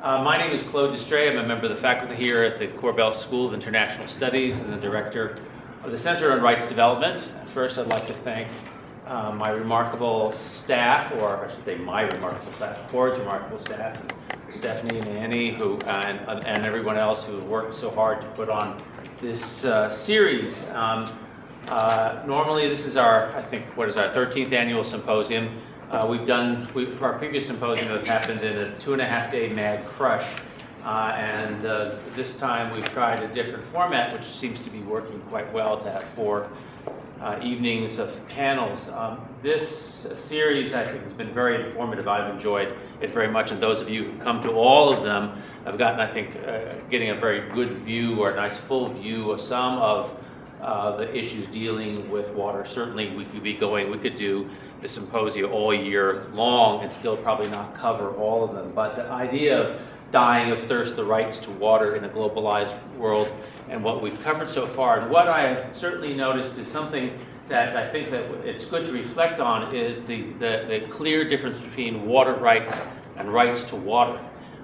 My name is Claude Distray. I'm a member of the faculty here at the Korbel School of International Studies and the director of the Center on Rights Development. First, I'd like to thank my remarkable staff, or I should say my remarkable staff, Kord's remarkable staff, Stephanie and Annie, and everyone else who worked so hard to put on this series. Normally, this is our 13th annual symposium. Our previous symposium have happened in a 2.5-day mad crush, and this time we've tried a different format, which seems to be working quite well, to have 4 evenings of panels. This series, I think, has been very informative. I've enjoyed it very much, and those of you who come to all of them have gotten, I think, getting a very good view, or a nice full view of some of the issues dealing with water. Certainly we could do the symposia all year long and still probably not cover all of them. But the idea of dying of thirst, the rights to water in a globalized world, and what we've covered so far, and what I have certainly noticed is something that I think that it's good to reflect on, is the clear difference between water rights and rights to water.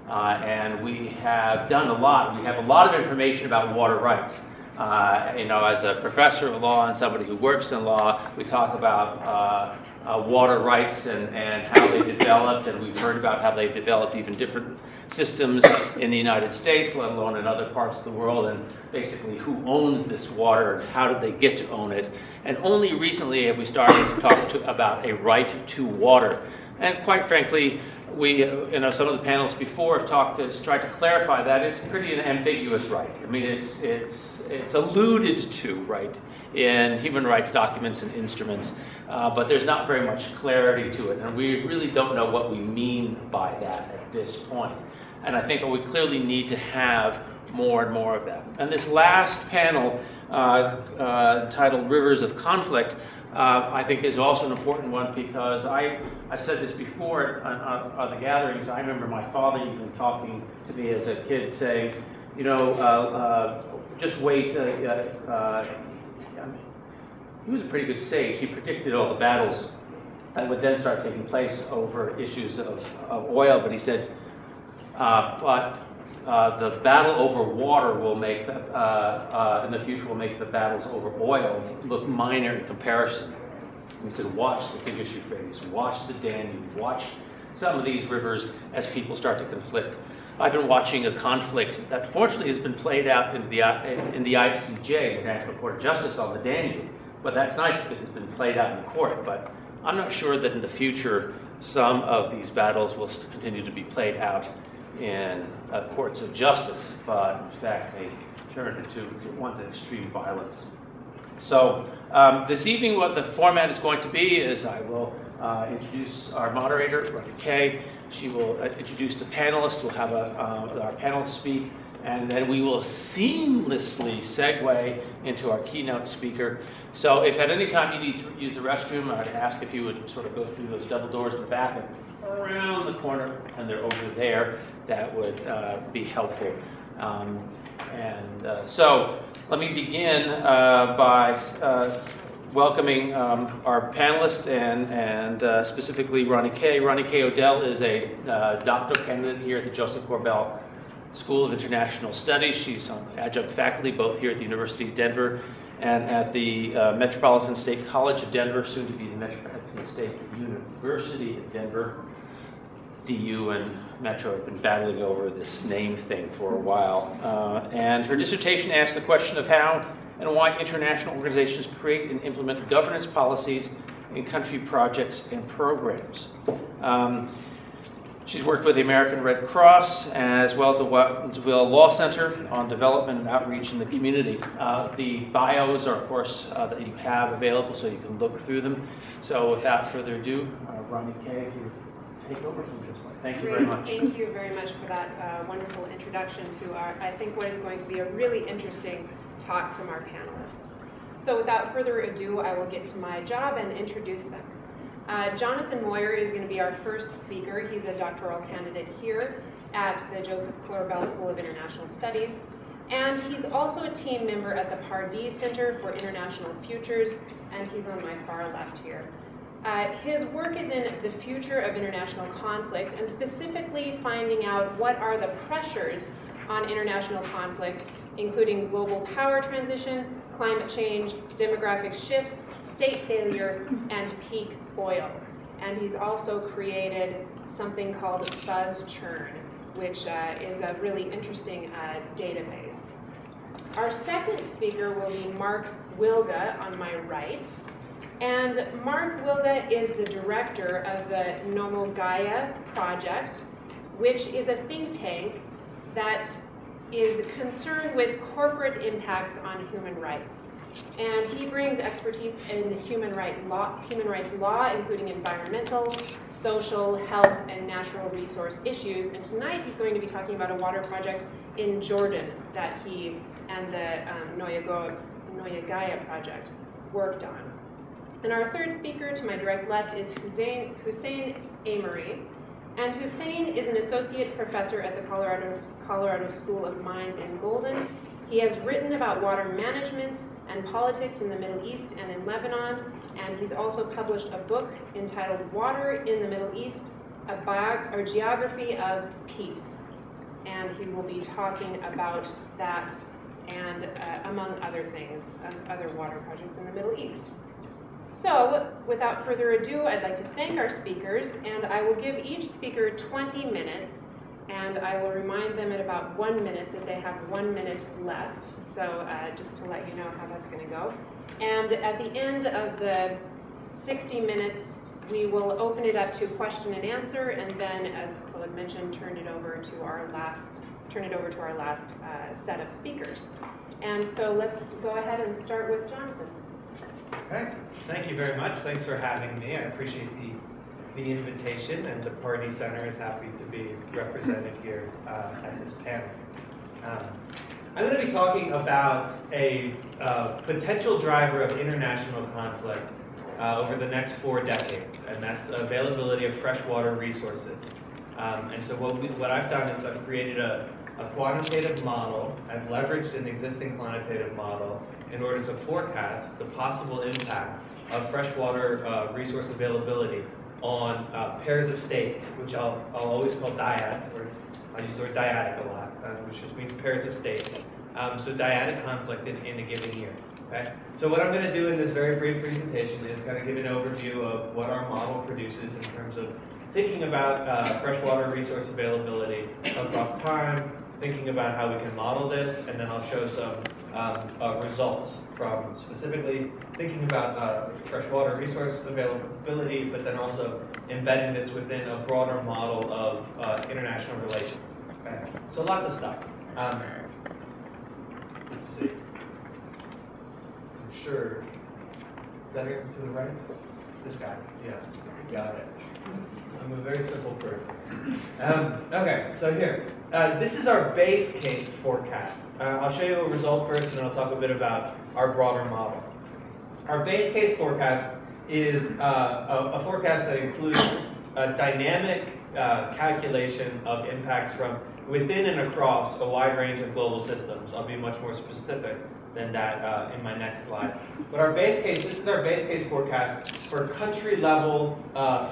And we have done a lot. We have a lot of information about water rights. As a professor of law and somebody who works in law, we talk about water rights and how they developed, and we've heard about how they've developed even different systems in the United States, let alone in other parts of the world, and basically who owns this water and how did they get to own it. And only recently have we started to talk about a right to water. And quite frankly, some of the panels before have tried to clarify that it's pretty an ambiguous right. I mean, it's alluded to, right, in human rights documents and instruments, but there's not very much clarity to it, and we really don't know what we mean by that at this point. And I think we clearly need to have more and more of that. And this last panel, titled Rivers of Conflict, I think is also an important one, because I said this before on the gatherings. I remember my father even talking to me as a kid, saying, just wait. He was a pretty good sage. He predicted all the battles that would then start taking place over issues of oil. But he said, the battle over water will make, in the future, will make the battles over oil look minor in comparison. And he said, watch the Tigris Euphrates, watch the Danube, watch some of these rivers as people start to conflict. I've been watching a conflict that fortunately has been played out in the ICJ, the International Court of Justice, on the Danube. But that's nice because it's been played out in court. But I'm not sure that in the future some of these battles will continue to be played out in courts of justice, but in fact they turn into ones of extreme violence. So this evening, what the format is going to be is I will introduce our moderator, Ronnie Kay. She will introduce the panelists. We'll have our panelists speak, and then we will seamlessly segue into our keynote speaker. So if at any time you need to use the restroom, I'd ask if you would sort of go through those double doors in the back and around the corner, and they're over there. That would be helpful. So let me begin by welcoming our panelist and specifically Ronnie Kay. Ronnie Kay Odell is a doctoral candidate here at the Joseph Korbel School of International Studies. She's on adjunct faculty both here at the University of Denver and at the Metropolitan State College of Denver, soon to be the Metropolitan State University of Denver. DU and Metro have been battling over this name thing for a while. And her dissertation asks the question of how and why international organizations create and implement governance policies in country projects and programs. She's worked with the American Red Cross as well as the Watsonville Law Center on development and outreach in the community. The bios are, of course, that you have available, so you can look through them. So without further ado, Ronnie Kay, if you take over from this one. Thank you very much. Thank you very much for that wonderful introduction to I think what is going to be a really interesting talk from our panelists. So without further ado, I will get to my job and introduce them. Jonathan Moyer is going to be our first speaker. He's a doctoral candidate here at the Joseph Korbel School of International Studies. And he's also a team member at the Pardee Center for International Futures, and he's on my far left here. His work is in the future of international conflict, and specifically finding out what are the pressures on international conflict, including global power transition, climate change, demographic shifts, state failure, and peak oil. And he's also created something called Buzz Churn, which is a really interesting database. Our second speaker will be Mark Wilga on my right. And Mark Wilga is the director of the Nomogaya Project, which is a think tank that is concerned with corporate impacts on human rights. And he brings expertise in human rights law, including environmental, social, health, and natural resource issues. And tonight he's going to be talking about a water project in Jordan that he and the Nomogaya Project worked on. And our third speaker to my direct left is Hussein Amory. And Hussein is an associate professor at the Colorado School of Mines in Golden. He has written about water management and politics in the Middle East and in Lebanon, and he's also published a book entitled Water in the Middle East, a Geography of Peace. And he will be talking about that and, among other things, other water projects in the Middle East. So, without further ado, I'd like to thank our speakers, and I will give each speaker 20 minutes, and I will remind them at about 1 minute that they have 1 minute left, so just to let you know how that's going to go. And at the end of the 60 minutes, we will open it up to question and answer, and then, as Claude mentioned, turn it over to our last set of speakers. And so let's go ahead and start with Jonathan. Okay, thank you very much. Thanks for having me. I appreciate the invitation, and the Party Center is happy to be represented here at this panel. I'm going to be talking about a potential driver of international conflict over the next 4 decades, and that's availability of freshwater resources. And so what I've done is I've created a quantitative model. I've leveraged an existing quantitative model in order to forecast the possible impact of freshwater resource availability on pairs of states, which I'll always call dyads, or I use the word dyadic a lot, which just means pairs of states. So dyadic conflict in a given year. Okay? So what I'm going to do in this very brief presentation is kind of give an overview of what our model produces in terms of thinking about freshwater resource availability across time, thinking about how we can model this, and then I'll show some results from specifically thinking about freshwater resource availability, but then also embedding this within a broader model of international relations. Okay? So lots of stuff. Let's see. I'm sure. Is that it to the right? This guy. Yeah. Got it. I'm a very simple person. Okay, so here. This is our base case forecast. I'll show you a result first, and then I'll talk a bit about our broader model. Our base case forecast is a forecast that includes a dynamic calculation of impacts from within and across a wide range of global systems. I'll be much more specific than that in my next slide. But our base case, this is our base case forecast for country-level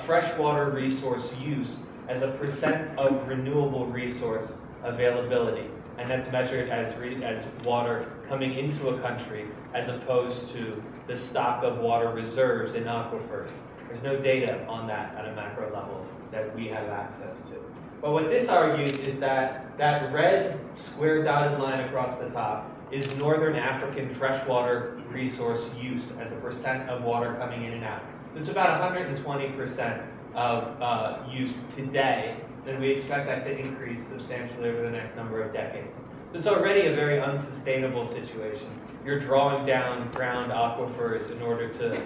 freshwater resource use as a percent of renewable resource availability. And that's measured as water coming into a country as opposed to the stock of water reserves in aquifers. There's no data on that at a macro level that we have access to. But what this argues is that that red square dotted line across the top is Northern African freshwater resource use as a percent of water coming in and out. It's about 120% of use today, and we expect that to increase substantially over the next number of decades. It's already a very unsustainable situation. You're drawing down ground aquifers in order to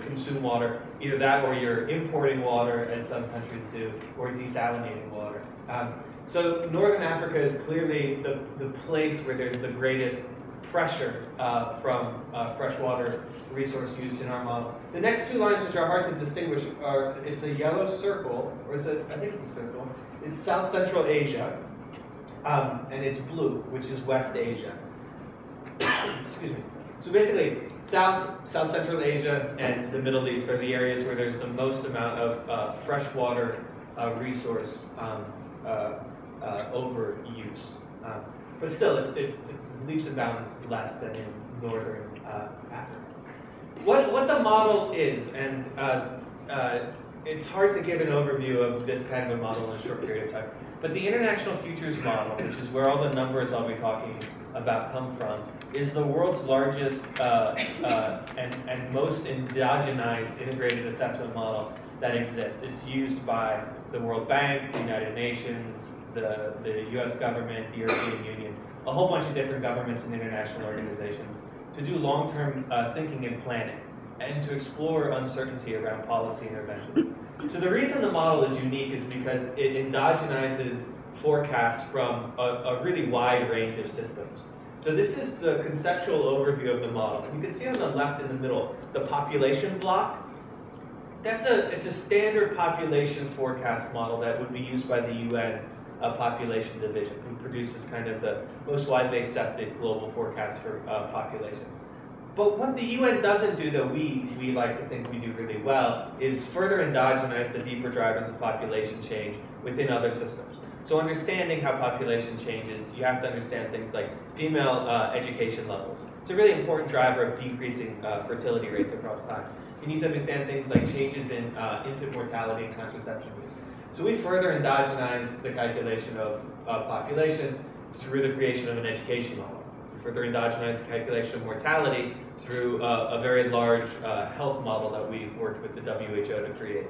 consume water. Either that or you're importing water, as some countries do, or desalinating water. So Northern Africa is clearly the place where there's the greatest pressure from freshwater resource use in our model. The next two lines, which are hard to distinguish, are it's a yellow circle, or is it? I think it's a circle. It's South Central Asia, and it's blue, which is West Asia. Excuse me. So basically, South Central Asia and the Middle East are the areas where there's the most amount of freshwater resource overuse. But still, it's leaps and bounds less than in northern Africa. What the model is, and it's hard to give an overview of this kind of a model in a short period of time, but the International Futures Model, which is where all the numbers I'll be talking about come from, is the world's largest and most endogenized integrated assessment model that exists. It's used by the World Bank, the United Nations, the US government, the European Union, a whole bunch of different governments and international organizations to do long-term thinking and planning and to explore uncertainty around policy intervention. So the reason the model is unique is because it endogenizes forecasts from a really wide range of systems. So this is the conceptual overview of the model. You can see on the left in the middle, the population block. It's a standard population forecast model that would be used by the UN Population Division, who produces kind of the most widely accepted global forecast for population. But what the UN doesn't do that we like to think we do really well is further endogenize the deeper drivers of population change within other systems. So understanding how population changes, you have to understand things like female education levels. It's a really important driver of decreasing fertility rates across time. You need to understand things like changes in infant mortality and contraception use. So we further endogenize the calculation of population through the creation of an education model. We further endogenize the calculation of mortality through a very large health model that we worked with the WHO to create.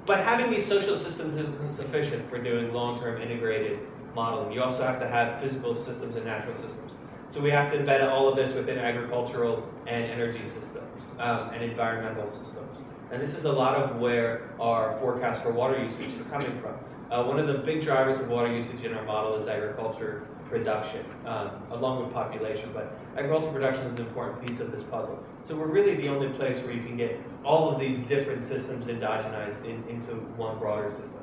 But having these social systems isn't sufficient for doing long-term integrated modeling. You also have to have physical systems and natural systems. So we have to embed all of this within agricultural and energy systems and environmental systems. And this is a lot of where our forecast for water usage is coming from. One of the big drivers of water usage in our model is agriculture production, along with population. But agricultural production is an important piece of this puzzle. So we're really the only place where you can get all of these different systems endogenized into one broader system.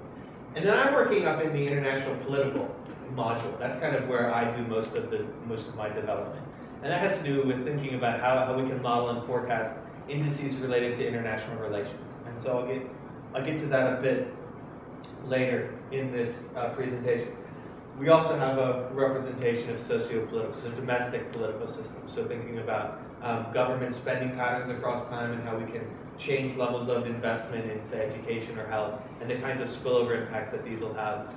And then I'm working up in the international political module. That's kind of where I do most of my development. And that has to do with thinking about how we can model and forecast indices related to international relations. And so I'll get to that a bit later in this presentation. We also have a representation of socio-political, so domestic political systems. So thinking about government spending patterns across time and how we can change levels of investment into education or health, and the kinds of spillover impacts that these will have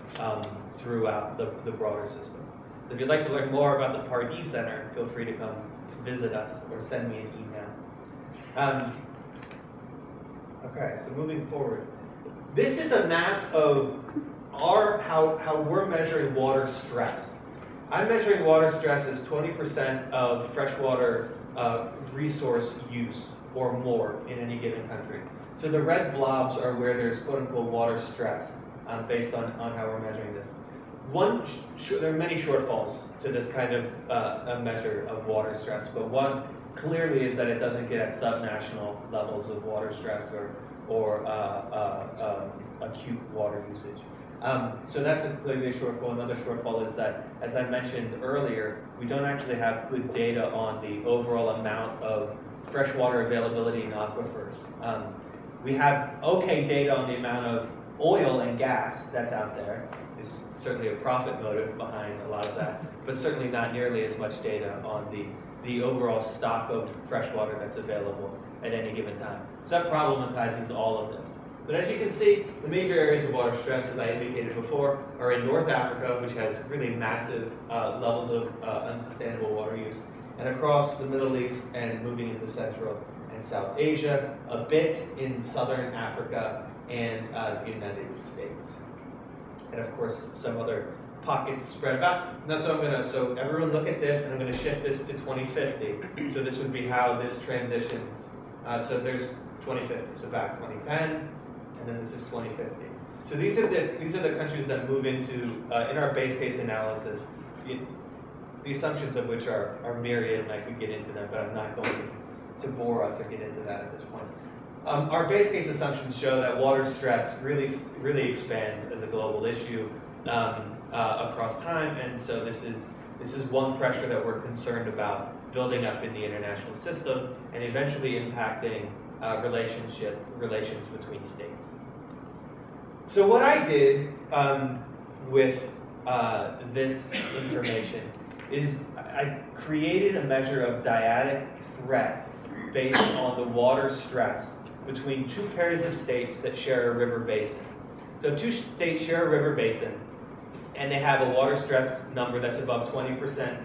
throughout the broader system. So if you'd like to learn more about the Part E Center, feel free to come visit us or send me an email. Okay, so moving forward. This is a map of how we're measuring water stress. I'm measuring water stress as 20% of freshwater resource use or more in any given country. So the red blobs are where there's quote-unquote water stress based on how we're measuring this. There are many shortfalls to this kind of a measure of water stress, but one clearly is that it doesn't get at subnational levels of water stress or acute water usage. So that's clearly a shortfall. Another shortfall is that, as I mentioned earlier, we don't actually have good data on the overall amount of freshwater availability in aquifers. We have okay data on the amount of oil and gas that's out there. There's certainly a profit motive behind a lot of that, but certainly not nearly as much data on the overall stock of freshwater that's available at any given time. So that problematizes all of this. But as you can see, the major areas of water stress, as I indicated before, are in North Africa, which has really massive levels of unsustainable water use, and across the Middle East and moving into Central and South Asia, a bit in Southern Africa and the United States. And of course, some other pockets spread about. Now, so everyone look at this, and I'm going to shift this to 2050. So this would be how this transitions. So there's 2050, so back 2010. And then this is 2050. So these are the countries that move into in our base case analysis. The assumptions of which are myriad, and I could get into them, but I'm not going to bore us or get into that at this point. Our base case assumptions show that water stress really expands as a global issue across time, and so this is This is one pressure that we're concerned about building up in the international system and eventually impacting relations between states. So what I did with this information is I created a measure of dyadic threat based on the water stress between two pairs of states that share a river basin. So two states share a river basin, and they have a water stress number that's above 20%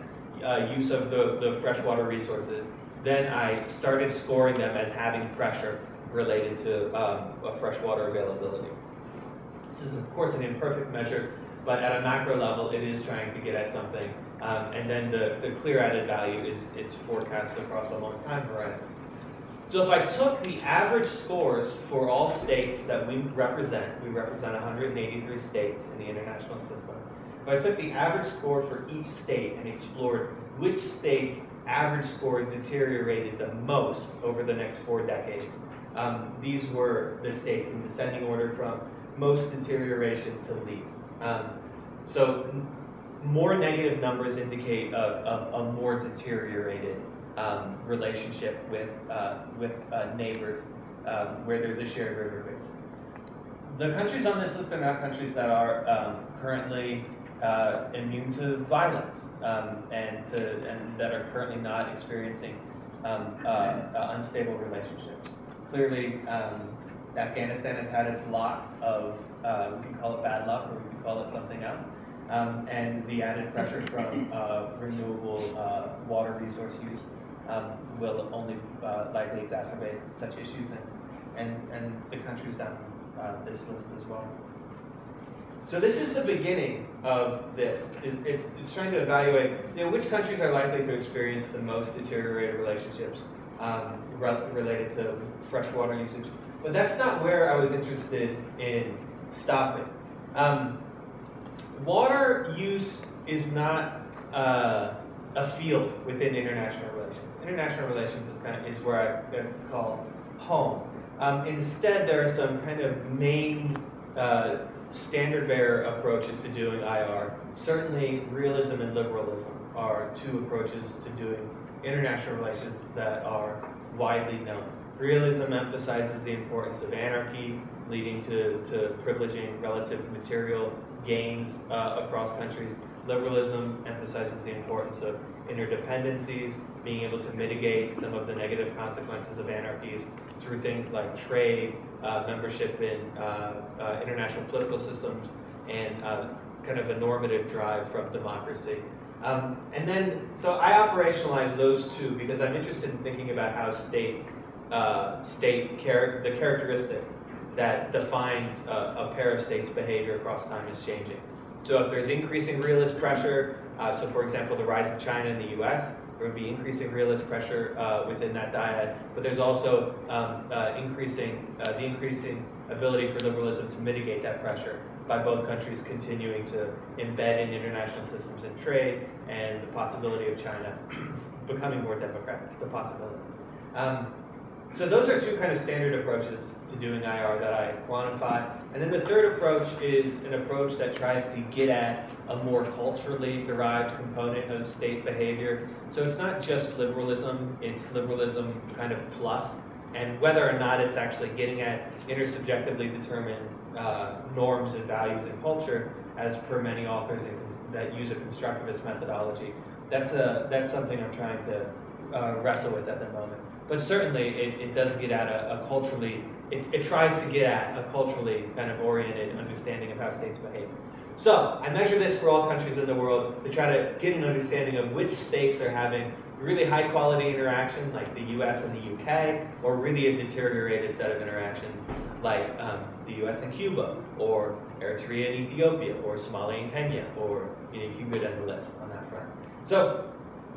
use of the freshwater resources. Then I started scoring them as having pressure related to freshwater availability. This is, of course, an imperfect measure, but at a macro level, it is trying to get at something. And then the clear added value is it's forecast across a long time horizon. So if I took the average scores for all states that we represent 183 states in the international system. If I took the average score for each state and explored which state's average score deteriorated the most over the next 4 decades, these were the states in descending order from most deterioration to least. So more negative numbers indicate a more deteriorated relationship with neighbors where there's a shared river basin. The countries on this list are not countries that are currently immune to violence and that are currently not experiencing unstable relationships. Clearly, Afghanistan has had its lot of, we can call it bad luck or we can call it something else. And the added pressure from renewable water resource use will only likely exacerbate such issues and the countries down this list as well. So this is the beginning of this. It's trying to evaluate, which countries are likely to experience the most deteriorated relationships related to freshwater usage. But that's not where I was interested in stopping. Water use is not a field within international relations. International relations is where I call home. Instead, there are some kind of main standard bearer approaches to doing IR. Certainly, realism and liberalism are two approaches to doing international relations that are widely known. Realism emphasizes the importance of anarchy, leading to privileging relative material gains across countries. Liberalism emphasizes the importance of interdependencies, being able to mitigate some of the negative consequences of anarchies through things like trade, membership in international political systems, and kind of a normative drive from democracy. And then, so I operationalize those two because I'm interested in thinking about how the characteristic that defines a pair of states' behavior across time is changing. So if there's increasing realist pressure, so for example, the rise of China in the US, there would be increasing realist pressure within that dyad, but there's also the increasing ability for liberalism to mitigate that pressure by both countries continuing to embed in international systems and trade, and the possibility of China becoming more democratic, the possibility. So those are two kind of standard approaches to doing IR that I quantify. And then the third approach is an approach that tries to get at a more culturally derived component of state behavior. So it's not just liberalism, it's liberalism kind of plus. And whether or not it's actually getting at intersubjectively determined norms and values in culture, as per many authors that use a constructivist methodology, that's something I'm trying to wrestle with at the moment. But certainly, it does get at a culturally, it tries to get at a culturally kind of oriented understanding of how states behave. So I measure this for all countries in the world to try to get an understanding of which states are having really high quality interaction, like the US and the UK, or really a deteriorated set of interactions, like the US and Cuba, or Eritrea and Ethiopia, or Somalia and Kenya, or you can go down the list on that front. So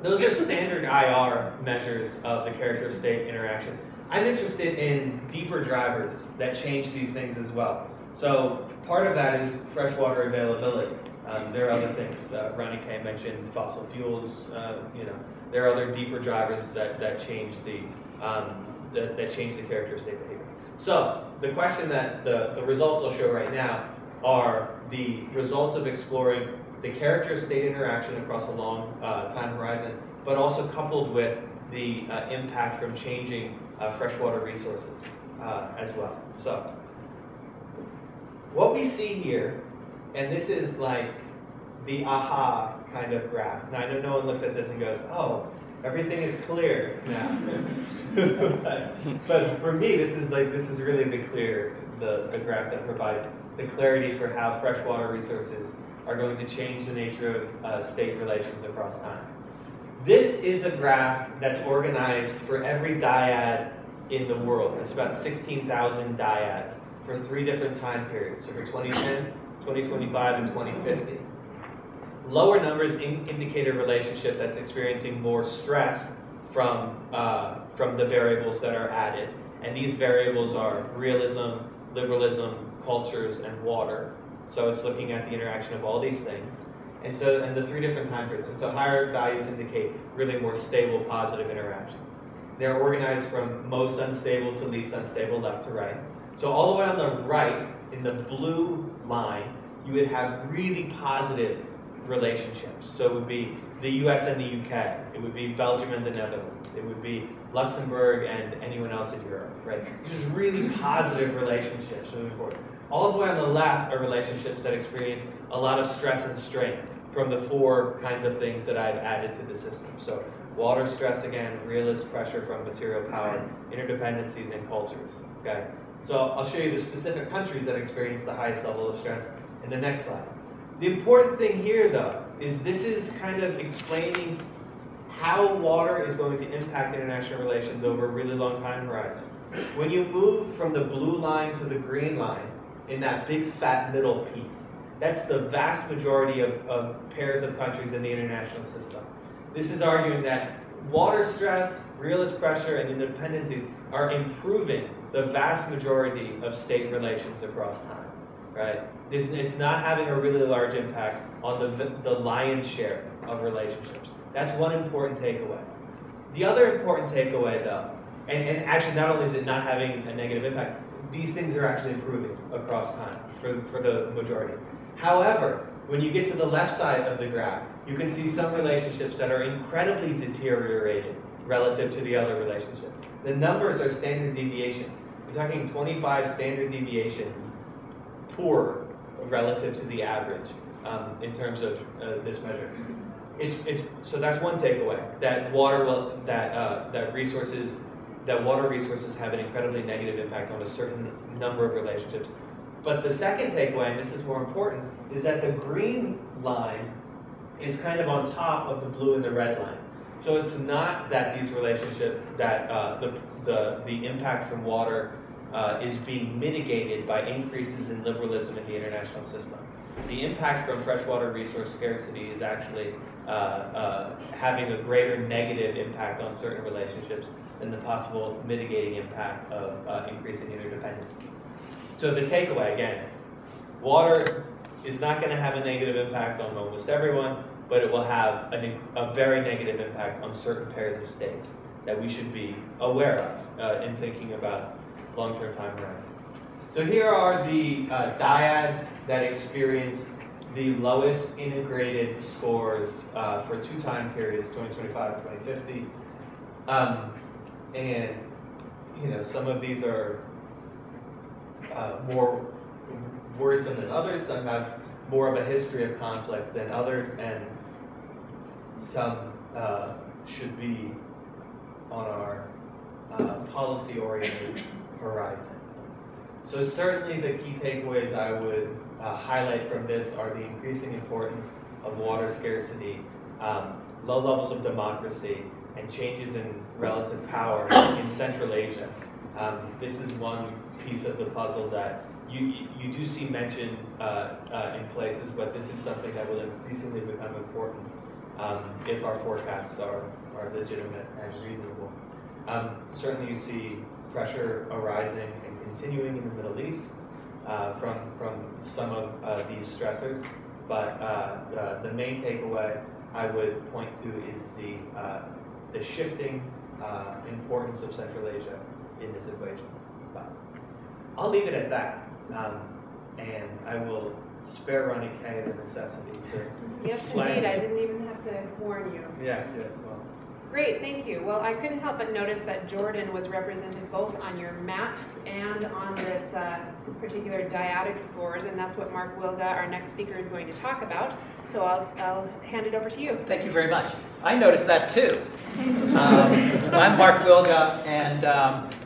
those are standard IR measures of the character of state interaction. I'm interested in deeper drivers that change these things as well. So part of that is freshwater availability. There are other things. Ronnie K mentioned fossil fuels. There are other deeper drivers that change the character of state behavior. So the question that the results I'll show right now are the results of exploring the character of state interaction across a long time horizon, but also coupled with the impact from changing freshwater resources as well. So what we see here, and this is like the aha kind of graph. Now I know no one looks at this and goes, oh, everything is clear now. but for me, this is really the graph that provides the clarity for how freshwater resources are going to change the nature of state relations across time. This is a graph that's organized for every dyad in the world. It's about 16,000 dyads for 3 different time periods, so for 2010, 2025, and 2050. Lower numbers indicate a relationship that's experiencing more stress from the variables that are added. And these variables are realism, liberalism, cultures, and water. So it's looking at the interaction of all these things. And the 3 different time periods. And so higher values indicate really more stable, positive interactions. They're organized from most unstable to least unstable, left to right. So all the way on the right, in the blue line, you would have really positive relationships. So it would be the US and the UK. It would be Belgium and the Netherlands. It would be Luxembourg and anyone else in Europe, right? Just really positive relationships moving forward. All the way on the left are relationships that experience a lot of stress and strain from the 4 kinds of things that I've added to the system. So water stress again, realist pressure from material power, interdependencies, and cultures, okay? So I'll show you the specific countries that experience the highest level of stress in the next slide. The important thing here, though, is this is kind of explaining how water is going to impact international relations over a really long time horizon. When you move from the blue line to the green line, in that big fat middle piece, that's the vast majority of pairs of countries in the international system. This is arguing that water stress, realist pressure, and interdependencies are improving the vast majority of state relations across time, right? It's not having a really large impact on the lion's share of relationships. That's one important takeaway. The other important takeaway, though, and actually not only is it not having a negative impact, these things are actually improving across time for the majority. However, when you get to the left side of the graph, you can see some relationships that are incredibly deteriorated relative to the other relationship. The numbers are standard deviations. We're talking 25 standard deviations poor relative to the average in terms of this measure. So that's one takeaway, that water resources have an incredibly negative impact on a certain number of relationships. But the second takeaway, and this is more important, is that the green line is kind of on top of the blue and the red line. So it's not that these relationships, that the impact from water is being mitigated by increases in liberalism in the international system. The impact from freshwater resource scarcity is actually having a greater negative impact on certain relationships than the possible mitigating impact of increasing interdependence. So the takeaway, again, water is not going to have a negative impact on almost everyone, but it will have a very negative impact on certain pairs of states that we should be aware of in thinking about long-term time horizons. So here are the dyads that experience the lowest integrated scores for 2 time periods, 2025 and 2050. And some of these are more worrisome than others. Some have more of a history of conflict than others, and some should be on our policy-oriented horizon. So certainly the key takeaways I would highlight from this are the increasing importance of water scarcity, low levels of democracy, and changes in relative power in Central Asia. This is one piece of the puzzle that you do see mentioned in places, but this is something that will increasingly become important if our forecasts are legitimate and reasonable. Certainly you see pressure arising and continuing in the Middle East from some of these stressors, but the main takeaway I would point to is the shifting importance of Central Asia in this equation. But I'll leave it at that, and I will spare Ronnie K the necessity to Yes, flag indeed. me. I didn't even have to warn you. Yes, well. Great, thank you. Well, I couldn't help but notice that Jordan was represented both on your maps and on this particular dyadic scores, and that's what Mark Wilga, our next speaker, is going to talk about. So I'll hand it over to you. Thank you very much. I noticed that too. I'm Mark Wilga, and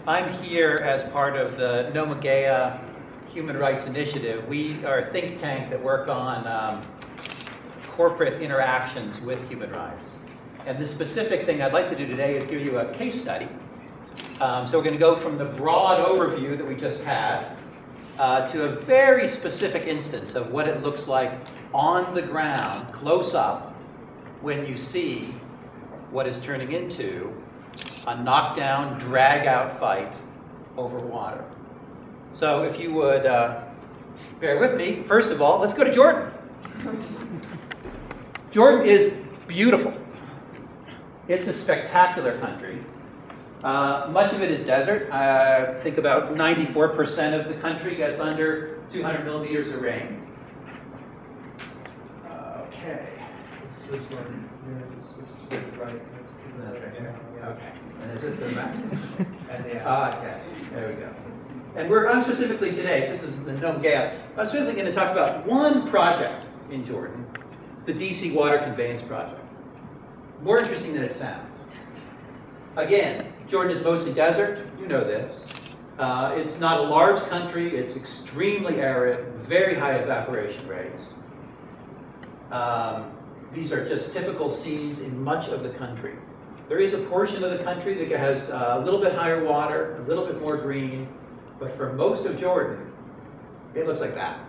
I'm here as part of the Nomagea Human Rights Initiative. We are a think tank that work on corporate interactions with human rights. And the specific thing I'd like to do today is give you a case study. So we're going to go from the broad overview that we just had to a very specific instance of what it looks like on the ground, close up, when you see what is turning into a knockdown, drag-out fight over water. So if you would bear with me, first of all, let's go to Jordan. Jordan is beautiful. It's a spectacular country. Much of it is desert. I think about 94% of the country gets under 200 millimeters of rain. Okay. It's this one. Yeah, it's right. Okay. And is it to the back? And Okay. There we go. And I'm specifically today, so this is the Nomagea, I'm specifically going to talk about one project in Jordan, the DC Water Conveyance Project. More interesting than it sounds. Again, Jordan is mostly desert. You know this. It's not a large country. It's extremely arid, very high evaporation rates. These are just typical scenes in much of the country. There is a portion of the country that has a little bit higher water, a little bit more green, but for most of Jordan, it looks like that.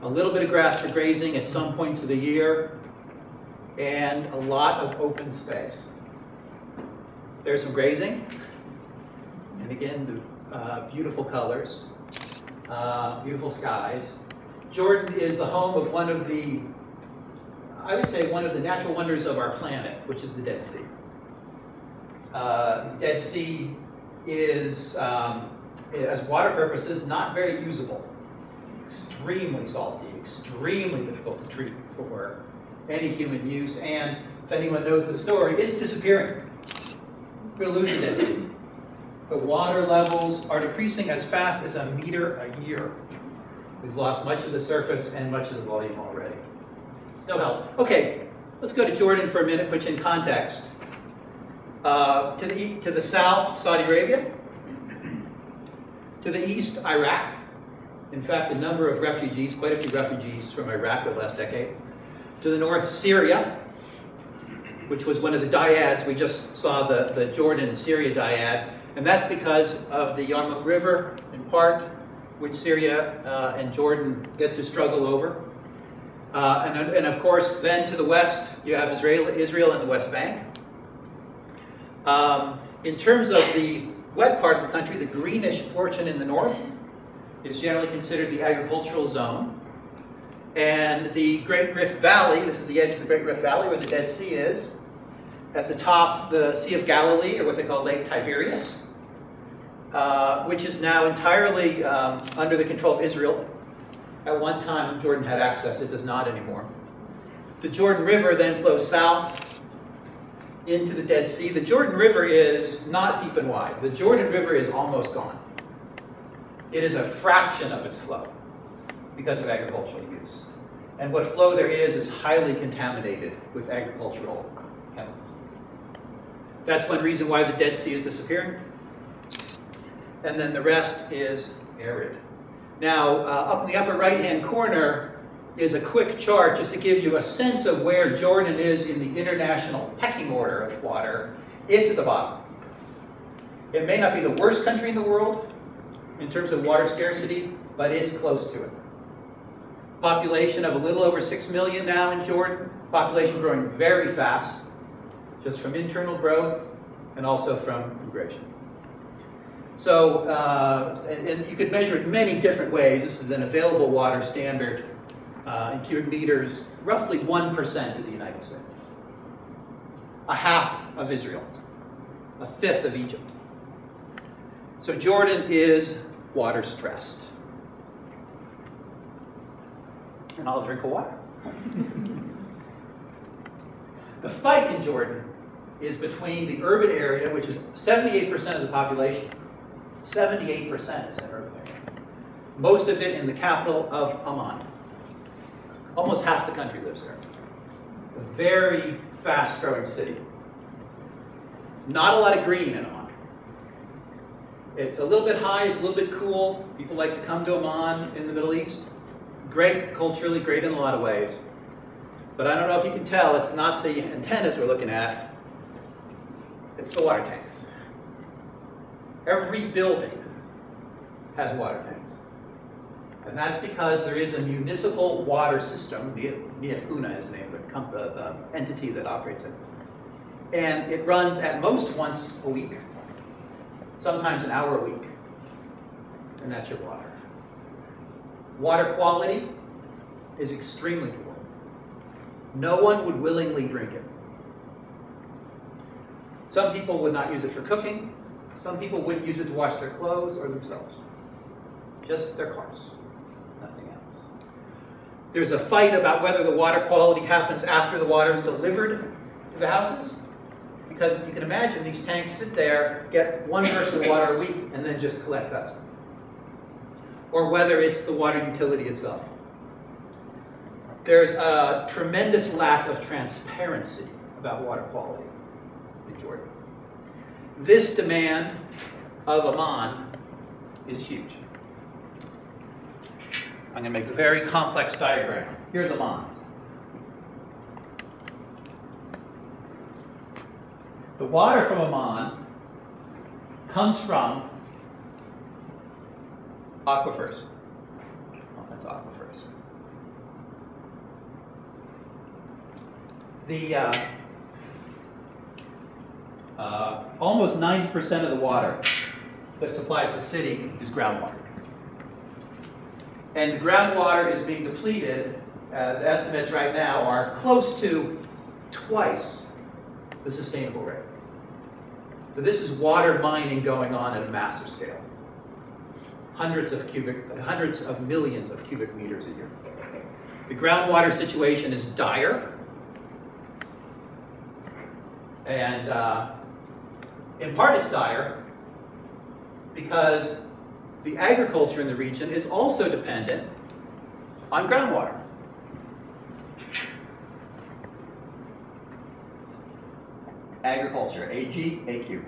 A little bit of grass for grazing at some points of the year, and a lot of open space. There's some grazing, and again, the beautiful colors, beautiful skies. Jordan is the home of one of the, I would say, one of the natural wonders of our planet, which is the Dead Sea. Dead Sea is, as water purposes, not very usable. Extremely salty, extremely difficult to treat for any human use, and if anyone knows the story, it's disappearing. We're going to lose the Dead Sea. The water levels are decreasing as fast as a meter a year. We've lost much of the surface and much of the volume already. It's no help. Okay, let's go to Jordan for a minute, put you in context. To the south, Saudi Arabia. To the east, Iraq. In fact, a number of refugees, quite a few refugees from Iraq over the last decade. To the north, Syria, which was one of the dyads. We just saw the Jordan-Syria dyad, and that's because of the Yarmouk River, in part, which Syria and Jordan get to struggle over. And of course, then to the west, you have Israel and the West Bank. In terms of the wet part of the country, the greenish portion in the north is generally considered the agricultural zone. And the Great Rift Valley, this is the edge of the Great Rift Valley where the Dead Sea is. At the top, the Sea of Galilee, or what they call Lake Tiberias, which is now entirely under the control of Israel. At one time, Jordan had access. It does not anymore. The Jordan River then flows south into the Dead Sea. The Jordan River is not deep and wide. The Jordan River is almost gone. It is a fraction of its flow because of agricultural use. And what flow there is highly contaminated with agricultural chemicals. That's one reason why the Dead Sea is disappearing. And then the rest is arid. Now, up in the upper right-hand corner is a quick chart just to give you a sense of where Jordan is in the international pecking order of water. It's at the bottom. It may not be the worst country in the world in terms of water scarcity, but it's close to it. Population of a little over 6 million now in Jordan. Population growing very fast, just from internal growth and also from migration. So, and you could measure it many different ways. This is an available water standard in cubic meters, roughly 1% of the United States. A half of Israel. A fifth of Egypt. So Jordan is water stressed. and I'll drink a water. The fight in Jordan is between the urban area, which is 78% of the population. 78% is in urban area. Most of it in the capital of Amman. Almost half the country lives there. A very fast-growing city. Not a lot of green in Amman. It's a little bit high, it's a little bit cool. People like to come to Amman in the Middle East. Great culturally, great in a lot of ways. But I don't know if you can tell, it's not the antennas we're looking at, it's the water tanks. Every building has water tanks. And that's because there is a municipal water system, Niakuna is the name of the entity that operates it. And it runs at most once a week, sometimes an hour a week. And that's your water. Water quality is extremely poor. No one would willingly drink it. Some people would not use it for cooking. Some people wouldn't use it to wash their clothes or themselves. Just their cars, nothing else. There's a fight about whether the water quality happens after the water is delivered to the houses. Because you can imagine these tanks sit there, get 1 person of water a week, and then just collect dust. Or whether it's the water utility itself. There's a tremendous lack of transparency about water quality in Jordan. This demand of Amman is huge. I'm going to make a very complex diagram. Here's Amman. The water from Amman comes from aquifers. Oh, that's aquifers. The almost 90% of the water that supplies the city is groundwater. And the groundwater is being depleted. The estimates right now are close to twice the sustainable rate. So this is water mining going on at a massive scale. Hundreds of millions of cubic meters a year. The groundwater situation is dire. And in part it's dire because the agriculture in the region is also dependent on groundwater. Agriculture, AG, AQ.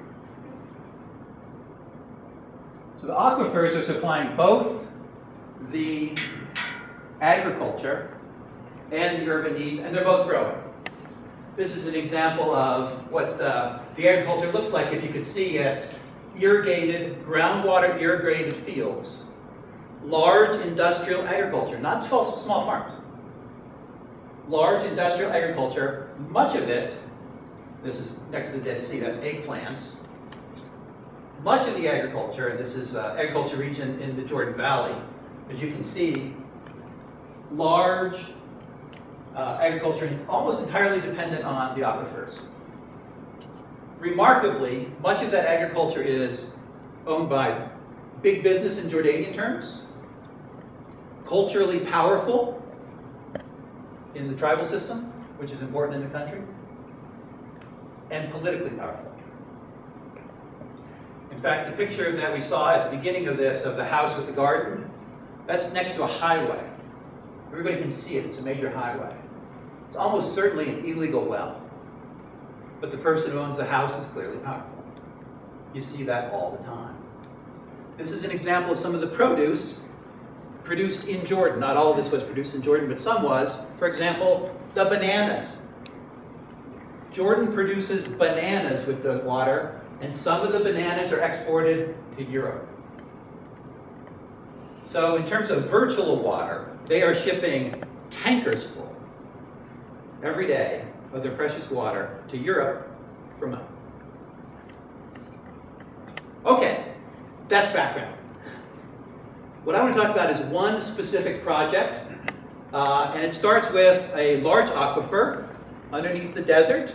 So the aquifers are supplying both the agriculture and the urban needs, and they're both growing. This is an example of what the agriculture looks like. If you could see, it's irrigated, groundwater irrigated fields, large industrial agriculture, not small farms. Large industrial agriculture, much of it, this is next to the Dead Sea, that's eggplants. Much of the agriculture, and this is agriculture region in the Jordan Valley, as you can see, large agriculture almost entirely dependent on the aquifers. Remarkably, much of that agriculture is owned by big business in Jordanian terms, culturally powerful in the tribal system, which is important in the country, and politically powerful. In fact, the picture that we saw at the beginning of this, of the house with the garden, that's next to a highway. Everybody can see it, it's a major highway. It's almost certainly an illegal well. But the person who owns the house is clearly powerful. You see that all the time. This is an example of some of the produce produced in Jordan. Not all of this was produced in Jordan, but some was. For example, the bananas. Jordan produces bananas with the water, and some of the bananas are exported to Europe. So in terms of virtual water, they are shipping tankers full every day of their precious water to Europe from home. Okay, that's background. What I want to talk about is one specific project, and it starts with a large aquifer underneath the desert.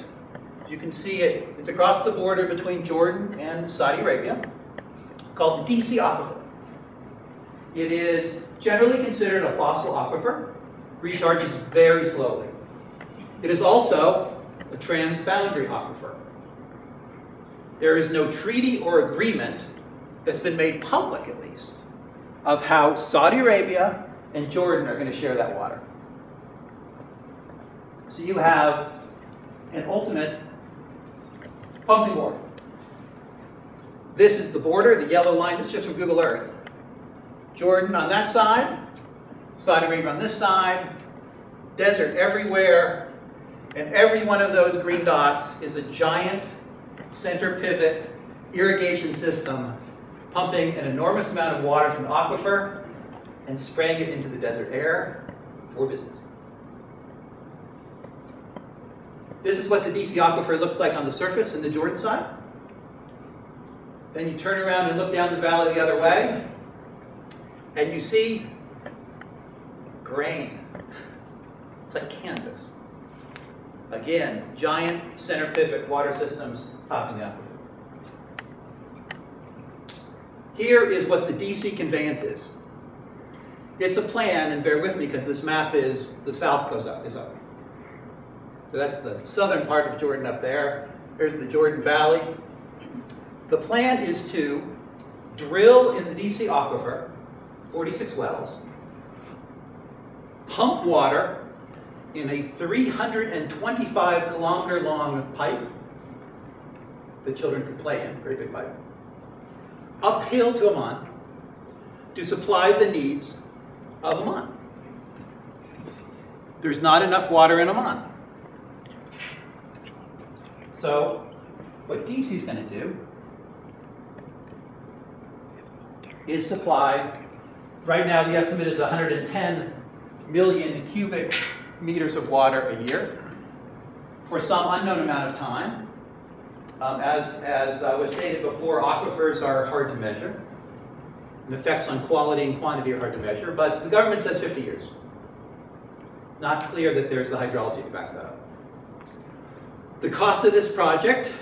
You can see it, it's across the border between Jordan and Saudi Arabia, called the DC aquifer. It is generally considered a fossil aquifer. recharges very slowly. It is also a transboundary aquifer. There is no treaty or agreement that's been made public, at least, of how Saudi Arabia and Jordan are going to share that water. So you have an ultimate pumping war. This is the border, the yellow line. This is just from Google Earth. Jordan on that side, Saudi Arabia on this side, desert everywhere, and every one of those green dots is a giant center pivot irrigation system pumping an enormous amount of water from the aquifer and spraying it into the desert air for business. This is what the DC aquifer looks like on the surface in the Jordan side. Then you turn around and look down the valley the other way, and you see grain. It's like Kansas. Again, giant center pivot water systems topping the aquifer. Here is what the DC conveyance is. It's a plan, and bear with me because this map is, the south goes up, is up. So that's the southern part of Jordan up there. There's the Jordan Valley. The plan is to drill in the DC aquifer, 46 wells, pump water in a 325 kilometer long pipe that children could play in, very big pipe, uphill to Amman to supply the needs of Amman. There's not enough water in Amman. So what DC is going to do is supply, right now the estimate is 110 million cubic meters of water a year for some unknown amount of time. As was stated before, aquifers are hard to measure, and effects on quality and quantity are hard to measure, but the government says 50 years. Not clear that there's the hydrology to back that up. The cost of this project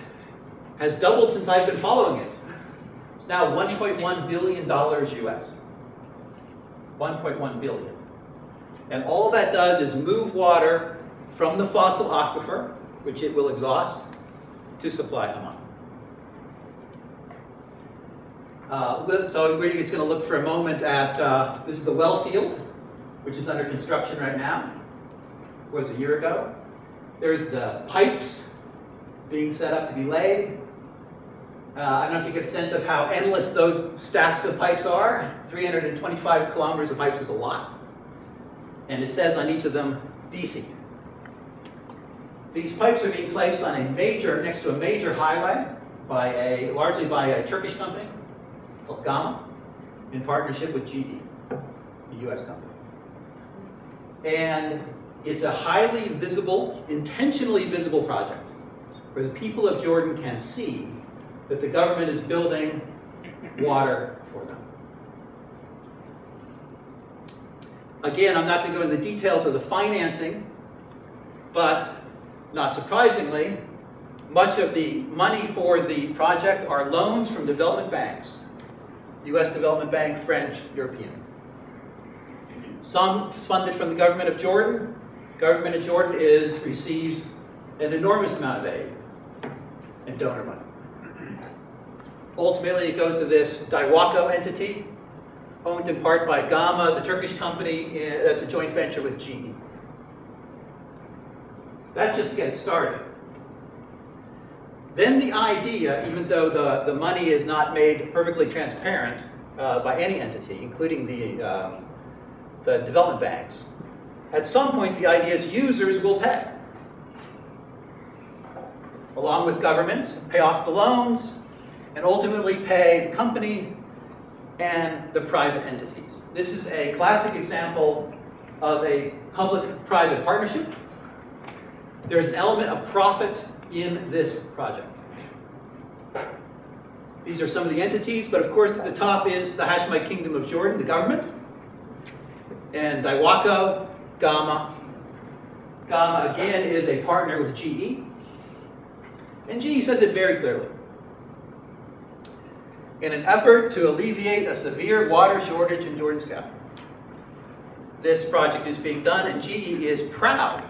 has doubled since I've been following it. It's now $1.1 billion US. 1.1 billion. And all that does is move water from the fossil aquifer, which it will exhaust, to supply Amman. So it's going to look for a moment at, this is the well field, which is under construction right now. It was a year ago. There's the pipes being set up to be laid. I don't know if you get a sense of how endless those stacks of pipes are. 325 kilometers of pipes is a lot. And it says on each of them, DC. These pipes are being placed on a major, next to a major highway, largely by a Turkish company called Gamma, in partnership with GE, the US company. And it's a highly visible, intentionally visible project, where the people of Jordan can see that the government is building water for them. Again, I'm not going to go into the details of the financing, but not surprisingly, much of the money for the project are loans from development banks, US Development Bank, French, European. Some funded from the government of Jordan. The government of Jordan receives an enormous amount of aid and donor money. Ultimately, it goes to this Daiwako entity, owned in part by Gamma, the Turkish company, as a joint venture with GE. That's just to get it started. Then the idea, even though the money is not made perfectly transparent by any entity, including the development banks, at some point the idea is users will pay. Along with governments, pay off the loans, and ultimately pay the company and the private entities. This is a classic example of a public-private partnership. There's an element of profit in this project. These are some of the entities, but of course at the top is the Hashemite Kingdom of Jordan, the government, and Daiwako, Gamma. Gamma, again, is a partner with GE. And GE says it very clearly. In an effort to alleviate a severe water shortage in Jordan's capital, this project is being done, and GE is proud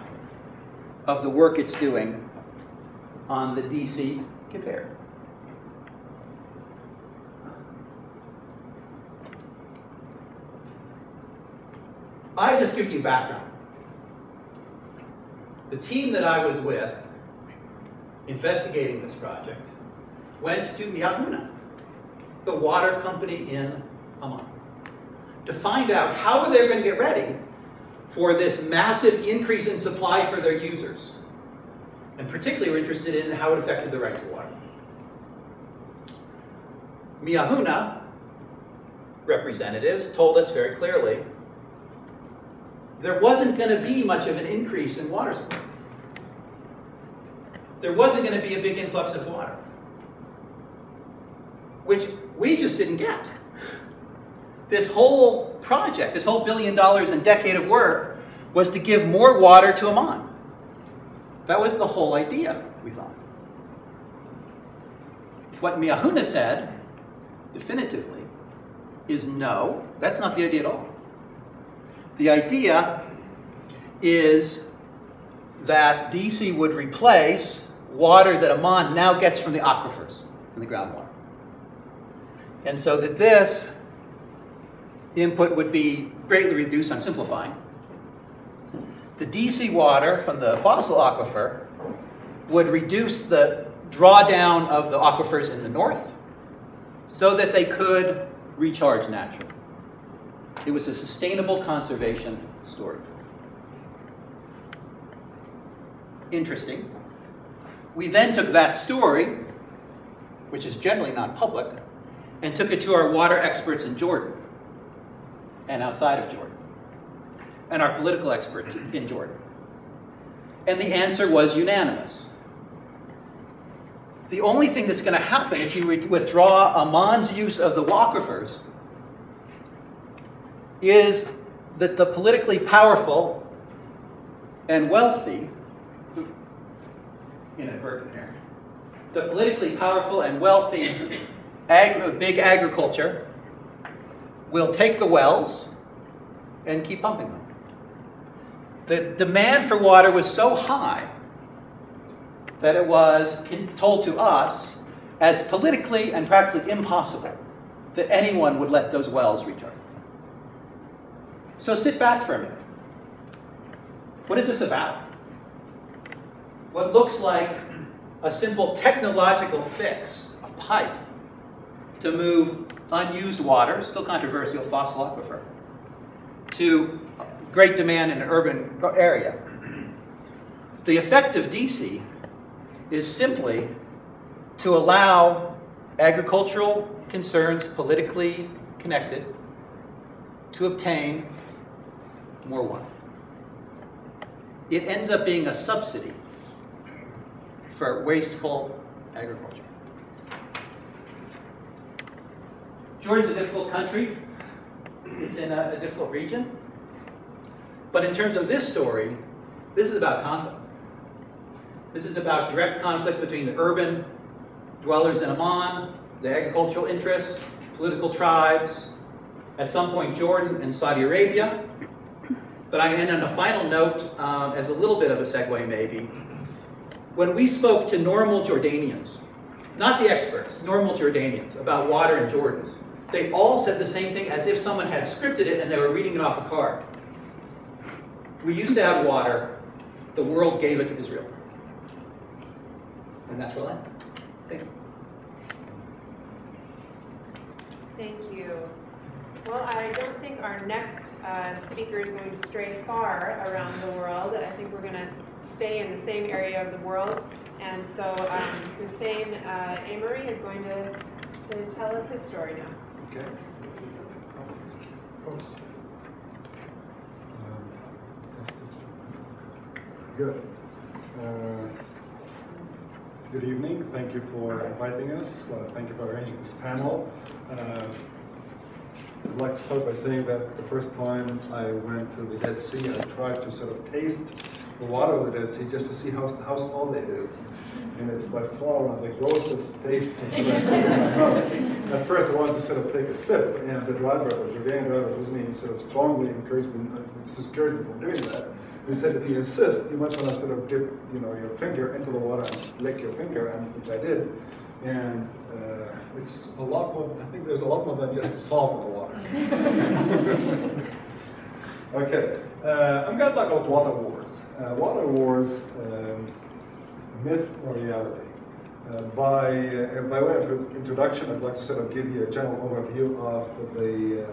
of the work it's doing on the DC conveyor. I've just given you background. The team that I was with investigating this project went to Miyahuna, the water company in Amman, to find out how they're going to get ready for this massive increase in supply for their users. And particularly we're interested in how it affected the right to water. Miyahuna representatives told us very clearly there wasn't going to be much of an increase in water supply. There wasn't going to be a big influx of water, which we just didn't get. This whole project, this whole $1 billion and decade of work, was to give more water to Amman. That was the whole idea, we thought. What Miyahuna said, definitively, is no, that's not the idea at all. The idea is that DC would replace water that Amman now gets from the aquifers, from the groundwater. And so that this input would be greatly reduced, I'm simplifying. The DC water from the fossil aquifer would reduce the drawdown of the aquifers in the north so that they could recharge naturally. It was a sustainable conservation story. Interesting. We then took that story, which is generally not public, and took it to our water experts in Jordan and outside of Jordan, and our political experts in Jordan. And the answer was unanimous. The only thing that's going to happen if you withdraw Amman's use of the aquifers is that the politically powerful and wealthy, inadvertent here, the politically powerful and wealthy big agriculture will take the wells and keep pumping them. The demand for water was so high that it was told to us as politically and practically impossible that anyone would let those wells recharge. So sit back for a minute. What is this about? What looks like a simple technological fix, a pipe, to move unused water, still controversial, fossil aquifer, to great demand in an urban area. The effect of DC is simply to allow agricultural concerns, politically connected, to obtain more water. It ends up being a subsidy for wasteful agriculture. Jordan's a difficult country. It's in a difficult region. But in terms of this story, this is about conflict. This is about direct conflict between the urban dwellers in Amman, the agricultural interests, political tribes, at some point Jordan and Saudi Arabia. But I end on a final note, as a little bit of a segue maybe. When we spoke to normal Jordanians, not the experts, normal Jordanians, about water in Jordan, they all said the same thing as if someone had scripted it and they were reading it off a card. We used to have water, the world gave it to Israel. And that's where I land. Thank you. Thank you. Well, I don't think our next speaker is going to stray far around the world. I think we're going to stay in the same area of the world. And so Hussein Amory is going to tell us his story now. Okay. Good. Good evening. Thank you for inviting us. Thank you for arranging this panel. I'd like to start by saying that the first time I went to the Dead Sea, I tried to sort of taste the water of the Dead Sea just to see how salty it is. And it's by far one of the grossest tastes in my mouth. At first I wanted to sort of take a sip, and the driver, the Jordanian driver, was me sort of strongly encouraged me, discouraged me from doing that. He said, if you insist, you might want to sort of dip, your finger into the water and lick your finger, and which I did. And it's a lot more. I think there's a lot more than just salt in the water. Okay, I'm going to talk about water wars. Water wars, myth or reality. By way of introduction, I'd like to sort of give you a general overview of the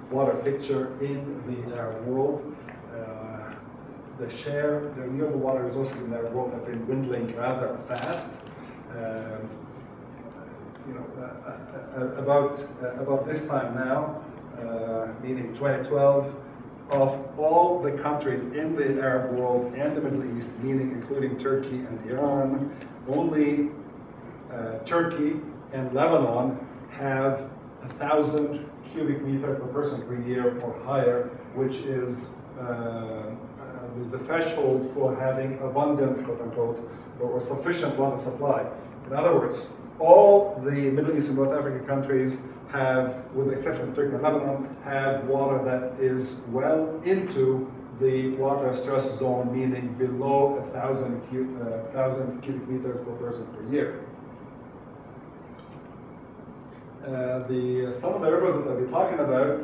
water picture in the Arab world. The renewable water resources in the Arab world have been dwindling rather fast. About this time now, meaning 2012, of all the countries in the Arab world and the Middle East, meaning including Turkey and Iran, only Turkey and Lebanon have 1,000 cubic meters per person per year or higher, which is the threshold for having abundant, quote unquote, or sufficient water supply. In other words, all the Middle East and North African countries have, with the exception of Turkey and Lebanon, have water that is well into the water stress zone, meaning below 1,000 cubic meters per person per year. Some of the rivers that I'll be talking about,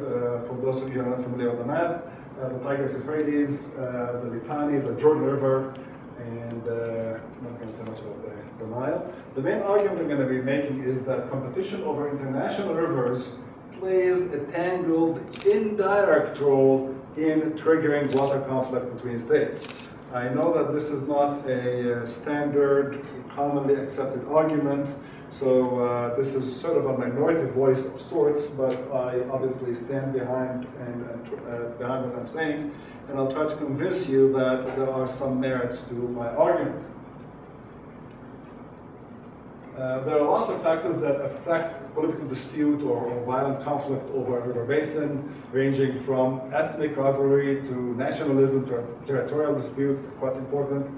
for those of you who are not familiar with the map, the Tigris, Euphrates, the Litani, the Jordan River, and I'm not going to say much about the Nile. The main argument I'm going to be making is that competition over international rivers plays a tangled, indirect role in triggering water conflict between states. I know that this is not a standard, commonly accepted argument, so this is sort of a minority voice of sorts, but I obviously stand behind behind what I'm saying, and I'll try to convince you that there are some merits to my argument. There are lots of factors that affect political dispute or violent conflict over a river basin, ranging from ethnic rivalry to nationalism to territorial disputes, quite important.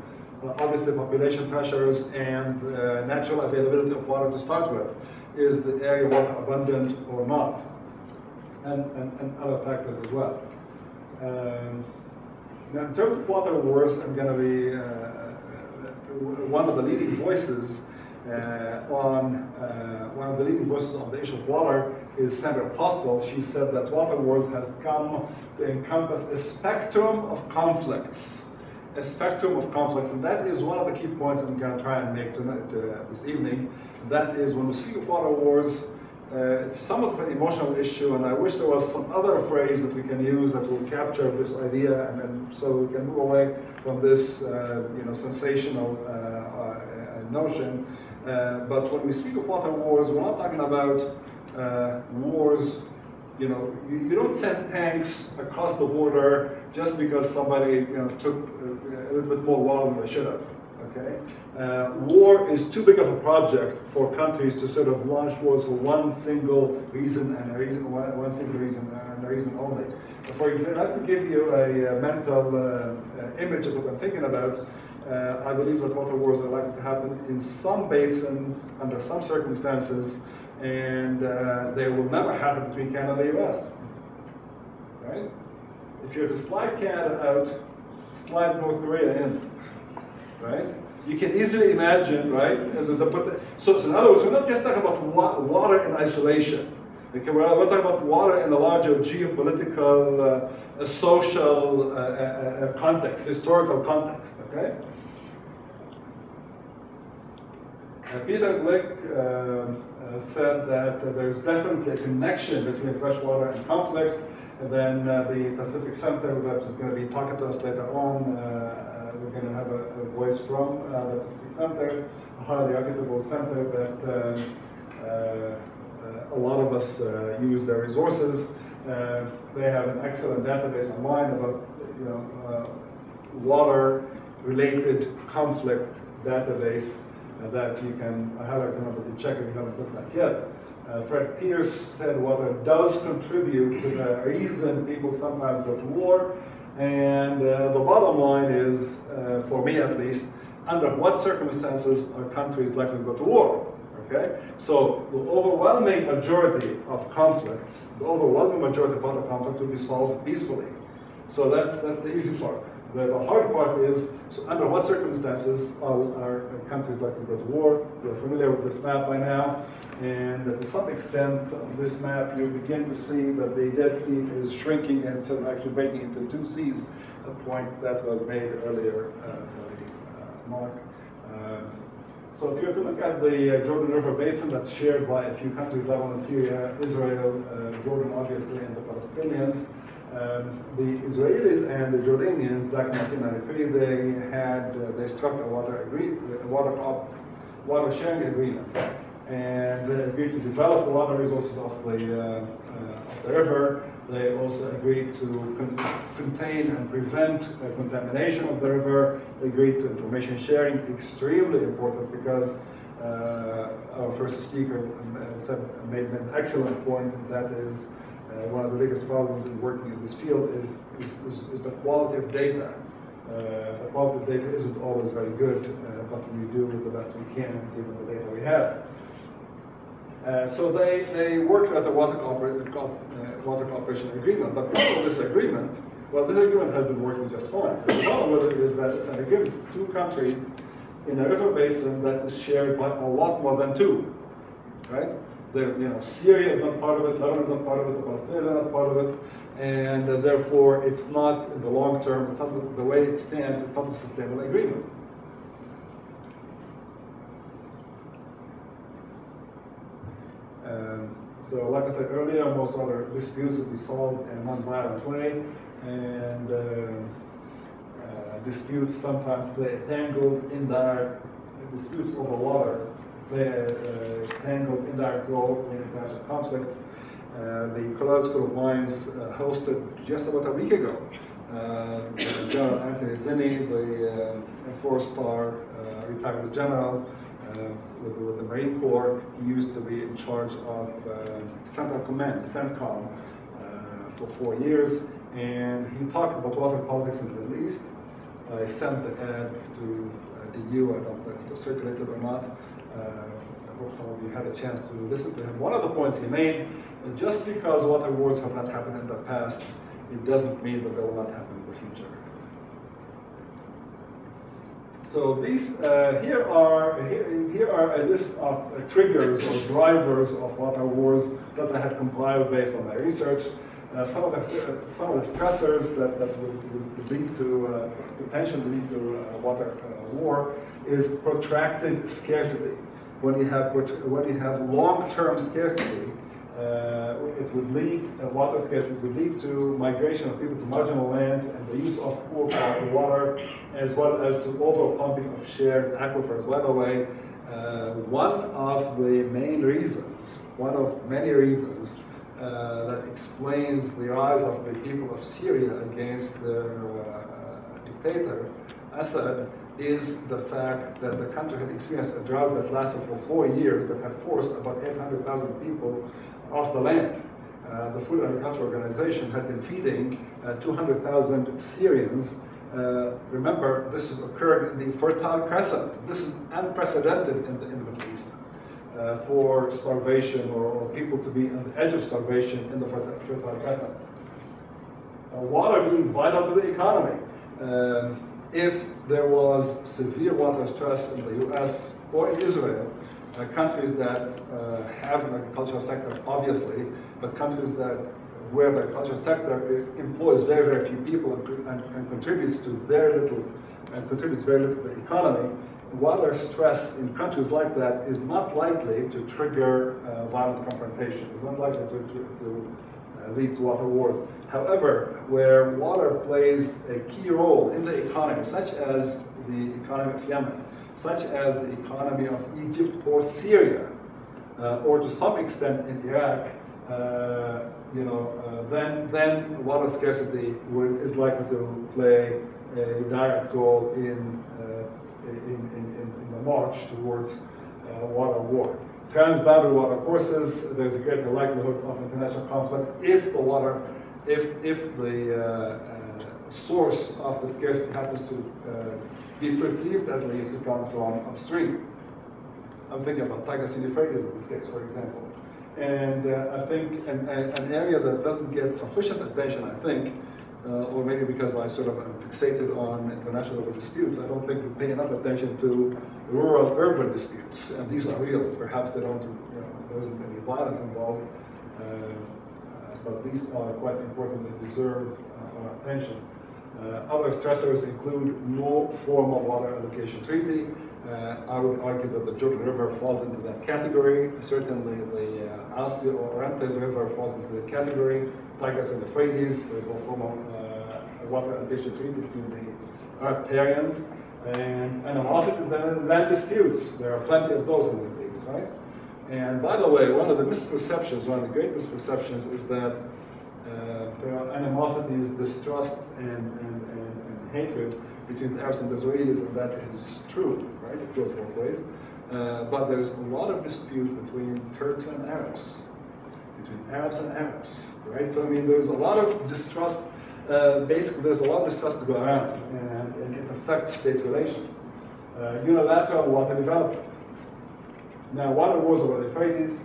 Obviously, population pressures and natural availability of water to start with. Is the area water abundant or not? And other factors as well. Now, in terms of water wars, I'm going to be one of the leading voices one of the leading voices on the issue of water is Sandra Postel. She said that water wars has come to encompass a spectrum of conflicts. A spectrum of conflicts, and that is one of the key points I'm going to try and make tonight, this evening. That is, when we speak of water wars, it's somewhat of an emotional issue, and I wish there was some other phrase that we can use that will capture this idea, and then so we can move away from this, sensational notion. But when we speak of water wars, we're not talking about wars. You don't send tanks across the border just because somebody took a little bit more water than they should have. Okay, war is too big of a project for countries to sort of launch wars for one single reason and a reason only. For example, I can give you a mental image of what I'm thinking about. I believe that water wars are likely to happen in some basins under some circumstances, and they will never happen between Canada and the US. Right? If you're to slide Canada out, slide North Korea in. Right? You can easily imagine, right? So in other words, we're not just talking about water in isolation. Okay, we're talking about water in a larger geopolitical, social context, historical context. Okay. Peter Glick said that there's definitely a connection between freshwater and conflict. And then the Pacific Center that is going to be talking to us later on, we're going to have a voice from the Pacific Center, a highly reputable center that a lot of us use their resources. They have an excellent database online about water-related conflict database that you can, I highly recommend that you check if you haven't looked at yet. Fred Pierce said water does contribute to the reason people sometimes go to war. And the bottom line is, for me at least, under what circumstances are countries likely to go to war? Okay? So the overwhelming majority of conflicts, the overwhelming majority of other conflicts will be solved peacefully. So that's the easy part. The hard part is, so under what circumstances are countries likely to go to war? You're familiar with this map by now. And to some extent, on this map, you begin to see that the Dead Sea is shrinking and so actually breaking into two seas, a point that was made earlier by Mark. So if you have to look at the Jordan River Basin that's shared by a few countries, Lebanon, Syria, Israel, Jordan obviously, and the Palestinians, the Israelis and the Jordanians back in 1993, they struck a water sharing agreement, and they agreed to develop the water resources of the river. They also agreed to contain and prevent contamination of the river. They agreed to information sharing, extremely important because our first speaker made an excellent point, and that is one of the biggest problems in working in this field is the quality of data. The quality of data isn't always very good, but we do the best we can given the data we have. So they worked at the water cooperation agreement, but part of this agreement, well, this agreement has been working just fine. The problem with it is that it's an agreement with two countries in a river basin that is shared by a lot more than two, right? Syria is not part of it, Lebanon is not part of it, the Palestinians are not part of it, and therefore it's not, in the long term, it's not the way it stands, it's not a sustainable agreement. So like I said earlier, most other disputes will be solved in a non-violent way, and disputes sometimes play a tangled, indirect, disputes over water play a tangled, indirect role in international conflicts. The Colorado School of Mines hosted just about a week ago General Anthony Zinni, the four-star retired general with the Marine Corps. He used to be in charge of Central Command, CENTCOM, for 4 years, and he talked about water politics in the Middle East. I sent the ad to EU. I don't know if it was circulated or not. I hope some of you had a chance to listen to him. One of the points he made, just because water wars have not happened in the past, it doesn't mean that they will not happen in the future. So these here are a list of triggers or drivers of water wars that I had compiled based on my research. Some of the stressors that would lead to potentially lead to water war is protracted scarcity. When you have long-term scarcity, it would lead water scarcity would lead to migration of people to marginal lands and the use of poor quality water, as well as to overpumping of shared aquifers. By the way, one of the main reasons, one of many reasons that explains the rise of the people of Syria against their dictator, Assad, is the fact that the country had experienced a drought that lasted for 4 years that had forced about 800,000 people off the land. The Food and Agriculture Organization had been feeding 200,000 Syrians. Remember, this has occurred in the Fertile Crescent. This is unprecedented in the Middle East for starvation or people to be on the edge of starvation in the Fertile Crescent. Water being vital to the economy. If there was severe water stress in the US or in Israel, countries that have an agricultural sector, obviously, but countries where the agricultural sector employs very, very few people and contributes very little to the economy, water stress in countries like that is not likely to trigger violent confrontation. It's not likely to lead to water wars. However, where water plays a key role in the economy, such as the economy of Yemen, such as the economy of Egypt or Syria, or to some extent in Iraq, then water scarcity is likely to play a direct role in the march towards water war. Transboundary water courses, there's a greater likelihood of international conflict if the source of the scarcity happens to be perceived at least to come from upstream. I'm thinking about Tigris and Euphrates in this case, for example. And I think an area that doesn't get sufficient attention, I think, or maybe because I sort of am fixated on international river disputes, I don't think we pay enough attention to rural-urban disputes, and these are real. Perhaps they don't, there isn't any violence involved, but these are quite important and deserve our attention. Other stressors include no formal water allocation treaty. I would argue that the Jordan River falls into that category. Certainly the Asya or Orontes River falls into that category. Tigris and Euphrates, there's no formal water allocation treaty between the riparians. And animosities and land disputes. There are plenty of those in the Middle East, right? And by the way, one of the misperceptions, one of the great misperceptions is that there are animosities, distrusts, and hatred between the Arabs and the Israelis, and that is true, right? It goes both ways. But there's a lot of dispute between Turks and Arabs, right? So I mean, there's a lot of distrust. Basically, there's a lot of distrust to go around, and it affects state relations. Unilateral water development. Now, water wars over the Euphrates.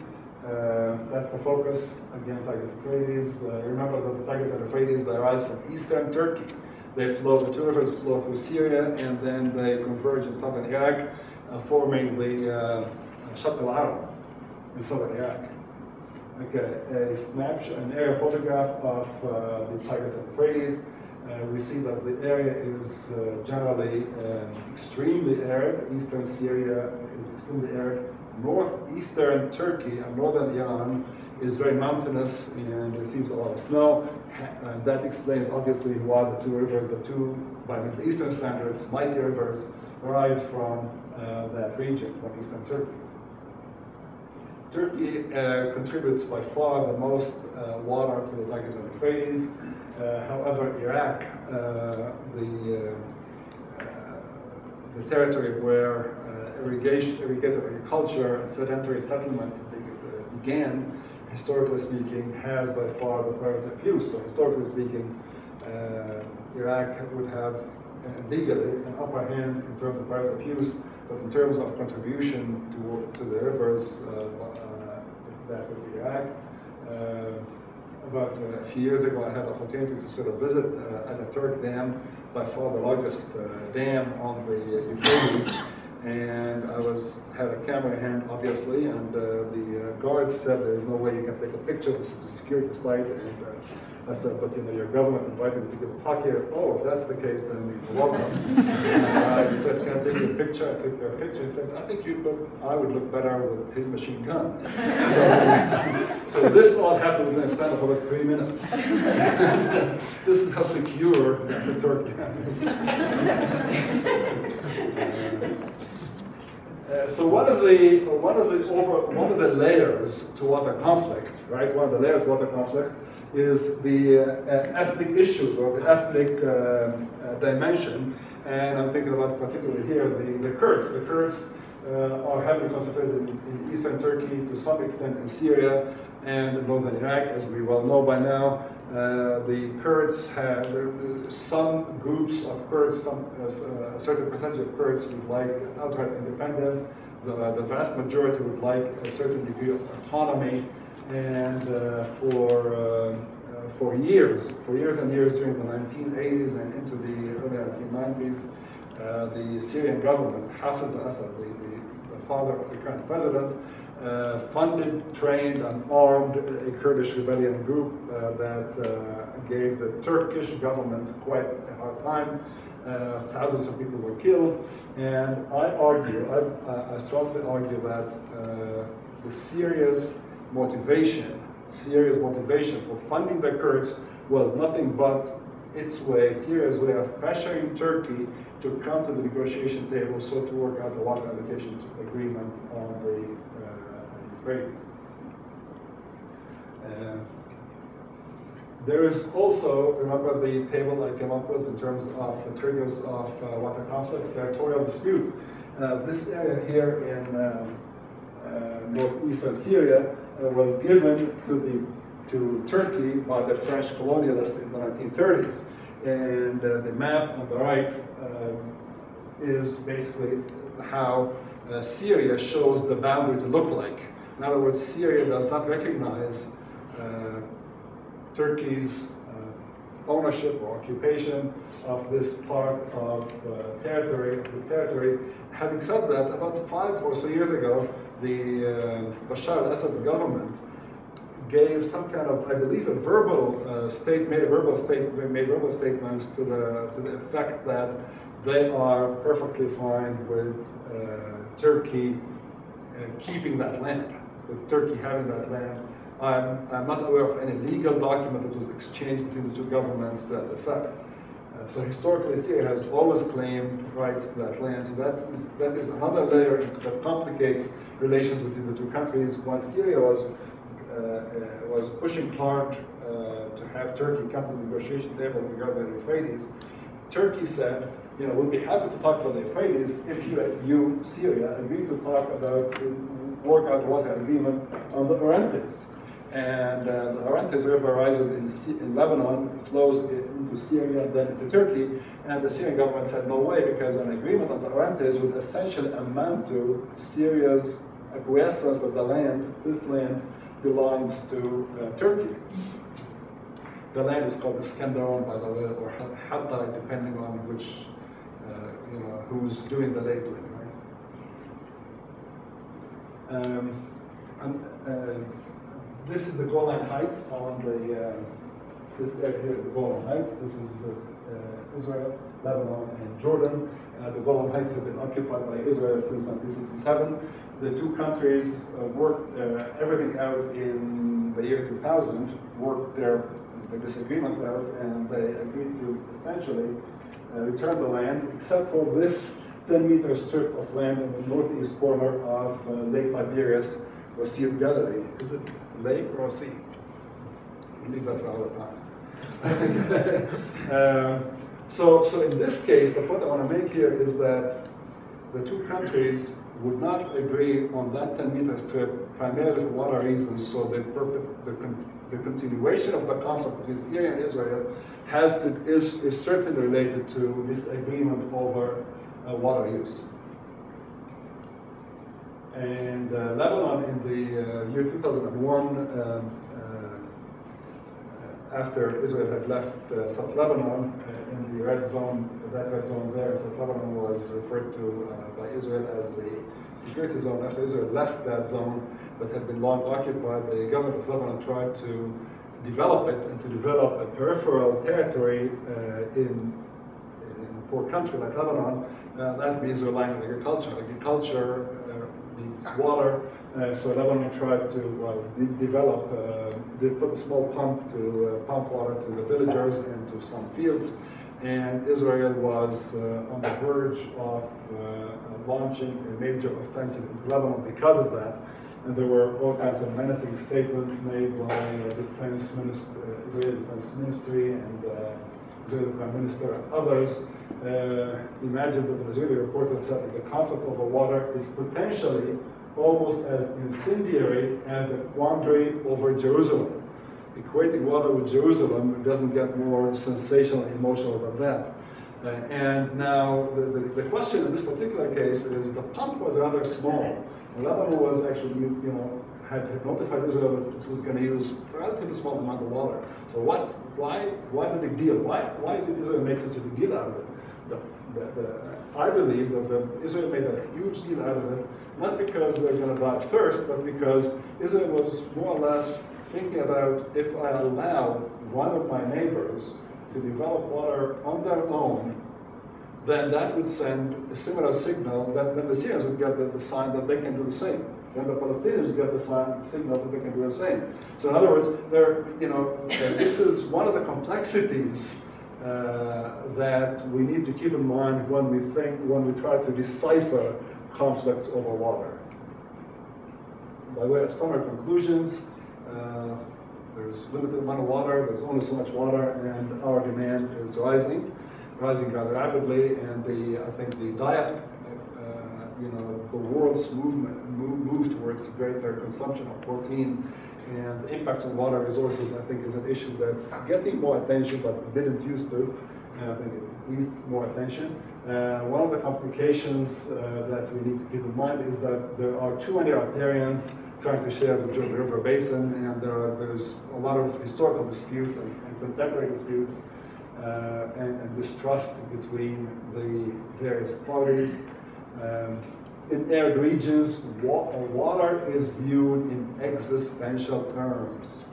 That's the focus. Again, Tigris and Euphrates. Remember that the Tigris and Euphrates, they rise from eastern Turkey. They flow, the two rivers flow through Syria, and then they converge in southern Iraq, forming the Shatt al-Arab in southern Iraq. Okay, a snapshot, an aerial photograph of the Tigris and Euphrates. We see that the area is generally extremely arid. Eastern Syria is extremely arid. Northeastern Turkey and northern Iran is very mountainous and receives a lot of snow. And that explains obviously why the two rivers, by Middle Eastern standards, mighty rivers, rise from that region, from Eastern Turkey. Turkey contributes by far the most water to the Tigris and Euphrates. However, Iraq, the territory where irrigated agriculture and sedentary settlement began, historically speaking, has by far the priority of use. So historically speaking, Iraq would have legally an upper hand in terms of priority of use, but in terms of contribution to the rivers, that would be Iraq. About a few years ago, I had the opportunity to sort of visit Ataturk Dam, by far the largest dam on the Euphrates, and I had a camera in hand, obviously, and the guard said there's no way you can take a picture, this is a security site, and I said, but your government invited me to give a talk here. Oh, if that's the case, then you're welcome. I said, can I take a picture? I took a picture. He said, I think I would look better with his machine gun. So this all happened within a span of about 3 minutes. This is how secure the Turk is. So one of the layers to water conflict, right? One of the layers to water conflict is the ethnic issues or the ethnic dimension, and I'm thinking about particularly here the Kurds. The Kurds are heavily concentrated in eastern Turkey, to some extent in Syria and in northern Iraq, as we well know by now. The Kurds have some groups of Kurds, a certain percentage of Kurds would like outright independence. The vast majority would like a certain degree of autonomy. And for years and years during the 1980s and into the early 1990s, the Syrian government, Hafez al-Assad, the father of the current president, funded, trained, and armed a Kurdish rebellion group that gave the Turkish government quite a hard time. Thousands of people were killed, and I strongly argue that the Syria's motivation for funding the Kurds was nothing but Syria's way of pressuring Turkey to come to the negotiation table so to work out a water allocation agreement on the Euphrates. There is also, remember the table I came up with in terms of the triggers of water conflict, territorial dispute. This area here in northeastern Syria was given to Turkey by the French colonialists in the 1930s. And the map on the right is basically how Syria shows the boundary to look like. In other words, Syria does not recognize Turkey's ownership or occupation of this part of territory. Having said that, about 5 or so years ago, the Bashar al-Assad's government gave some kind of, I believe, made verbal statements to the effect that they are perfectly fine with Turkey keeping that land, with Turkey having that land. I'm not aware of any legal document that was exchanged between the two governments to that effect. So historically, Syria has always claimed rights to that land. So that is another layer that complicates relations between the two countries. While Syria was pushing hard to have Turkey come to the negotiation table regarding the Euphrates, Turkey said, you know, we'll be happy to talk about the Euphrates if you, Syria, agree to talk about, work out water agreement on the Orontes. And the Orontes River rises in Lebanon, flows into Syria, then into Turkey. And the Syrian government said, no way, because an agreement on the Orontes would essentially amount to Syria's acquiescence that the land, this land, belongs to Turkey. The land is called Iskenderun, by the way, or Hatay, depending on which, you know, who's doing the labeling, right? This is the Golan Heights on the, this area here is the Golan Heights. This is Israel, Lebanon, and Jordan. The Golan Heights have been occupied by Israel since 1967. The two countries worked everything out in the year 2000, worked their disagreements out, and they agreed to essentially return the land, except for this 10-meter strip of land in the northeast corner of Lake Tiberias, or Sea of Galilee. Is it lake or sea? We leave that for another time. So in this case, the point I want to make here is that the two countries would not agree on that 10-meter strip, primarily for water reasons. So the continuation of the conflict between Syria and Israel is certainly related to this agreement over water use. And Lebanon in the year 2001, after Israel had left South Lebanon in the red zone, that red zone there, South Lebanon was referred to by Israel as the security zone. After Israel left that zone that had been long occupied, the government of Lebanon tried to develop it and to develop a peripheral territory in a poor country like Lebanon. That means relying on agriculture. Agriculture needs water, so Lebanon tried to develop, they put a small pump to pump water to the villagers and to some fields, and Israel was on the verge of launching a major offensive into Lebanon because of that. And there were all kinds of menacing statements made by Israeli Defense Ministry and Israeli Prime Minister and others. Imagine that the Israeli reporter said that the conflict over water is potentially almost as incendiary as the quandary over Jerusalem. Equating water with Jerusalem doesn't get more sensational and emotional than that. And now the question in this particular case is the pump was rather small. Lebanon was actually, you know, had notified Israel that it was going to use a relatively small amount of water. So why the big deal? Why did Israel make such a big deal out of it? I believe that Israel made a huge deal out of it, not because they're going to die of thirst, but because Israel was more or less thinking about, if I allow one of my neighbors to develop water on their own, then that would send a similar signal that then the Syrians would get the sign that they can do the same. Then the Palestinians would get the signal that they can do the same. So in other words, this is one of the complexities that we need to keep in mind when we try to decipher conflicts over water. By way of summary conclusions, there's limited amount of water, there's only so much water, and our demand is rising rather rapidly, and I think the diet, the world's move towards greater consumption of protein and the impacts on water resources, I think, is an issue that's getting more attention, but didn't used to. and I think it needs more attention. One of the complications that we need to keep in mind is that there are too many riparians trying to share the Jordan River Basin, and there's a lot of historical disputes and contemporary disputes and distrust between the various parties. In arid regions, water is viewed in existential terms.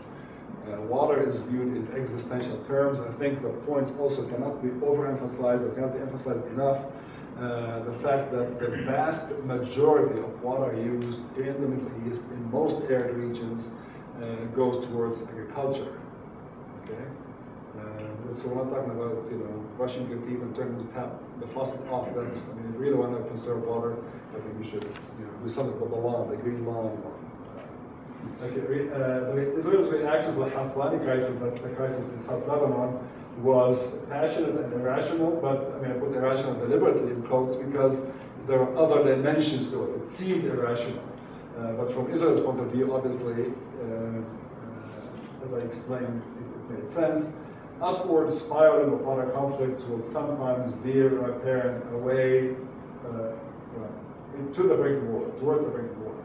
Water is viewed in existential terms. I think the point also cannot be overemphasized or cannot be emphasized enough. The fact that the vast majority of water used in the Middle East, in most arid regions, goes towards agriculture. Okay, so we're not talking about brushing your teeth and turning the faucet off. That's, I mean, if you really want to conserve water, I think you should do something about the lawn, the green lawn. Israel's reaction to the Haswani crisis, that's a crisis in South Lebanon, was passionate and irrational, but I mean, I put irrational deliberately in quotes because there are other dimensions to it. It seemed irrational. But from Israel's point of view, obviously, as I explained, it made sense. Upward spiraling of water conflicts will sometimes veer riparians away to the brink of war, towards the brink of war.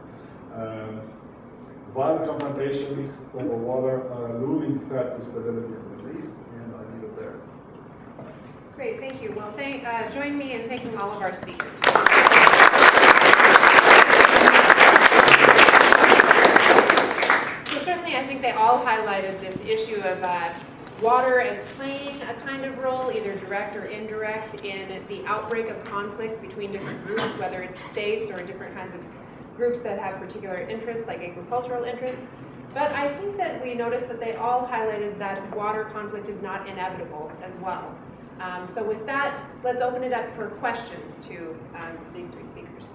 Violent confrontations over water are a looming threat to stability in the Middle East, and I leave it there. Great, thank you. Well, join me in thanking all of our speakers. So certainly I think they all highlighted this issue of water as playing a kind of role, either direct or indirect, in the outbreak of conflicts between different groups, whether it's states or different kinds of groups that have particular interests, like agricultural interests. But I think that we noticed that they all highlighted that water conflict is not inevitable as well. So with that, let's open it up for questions to these three speakers.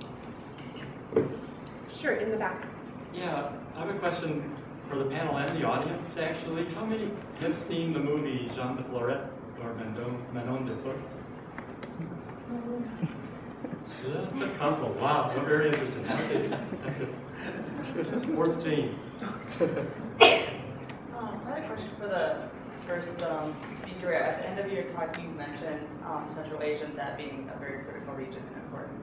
Sure, in the back. Yeah, I have a question for the panel and the audience, actually. How many have seen the movie Jean de Florette or Manon de Source? That's a couple. Wow, we're very interesting. Okay, that's it. Worth seeing. I had a question for the first speaker. At the end of your talk, you mentioned Central Asia and that being a very critical region and important.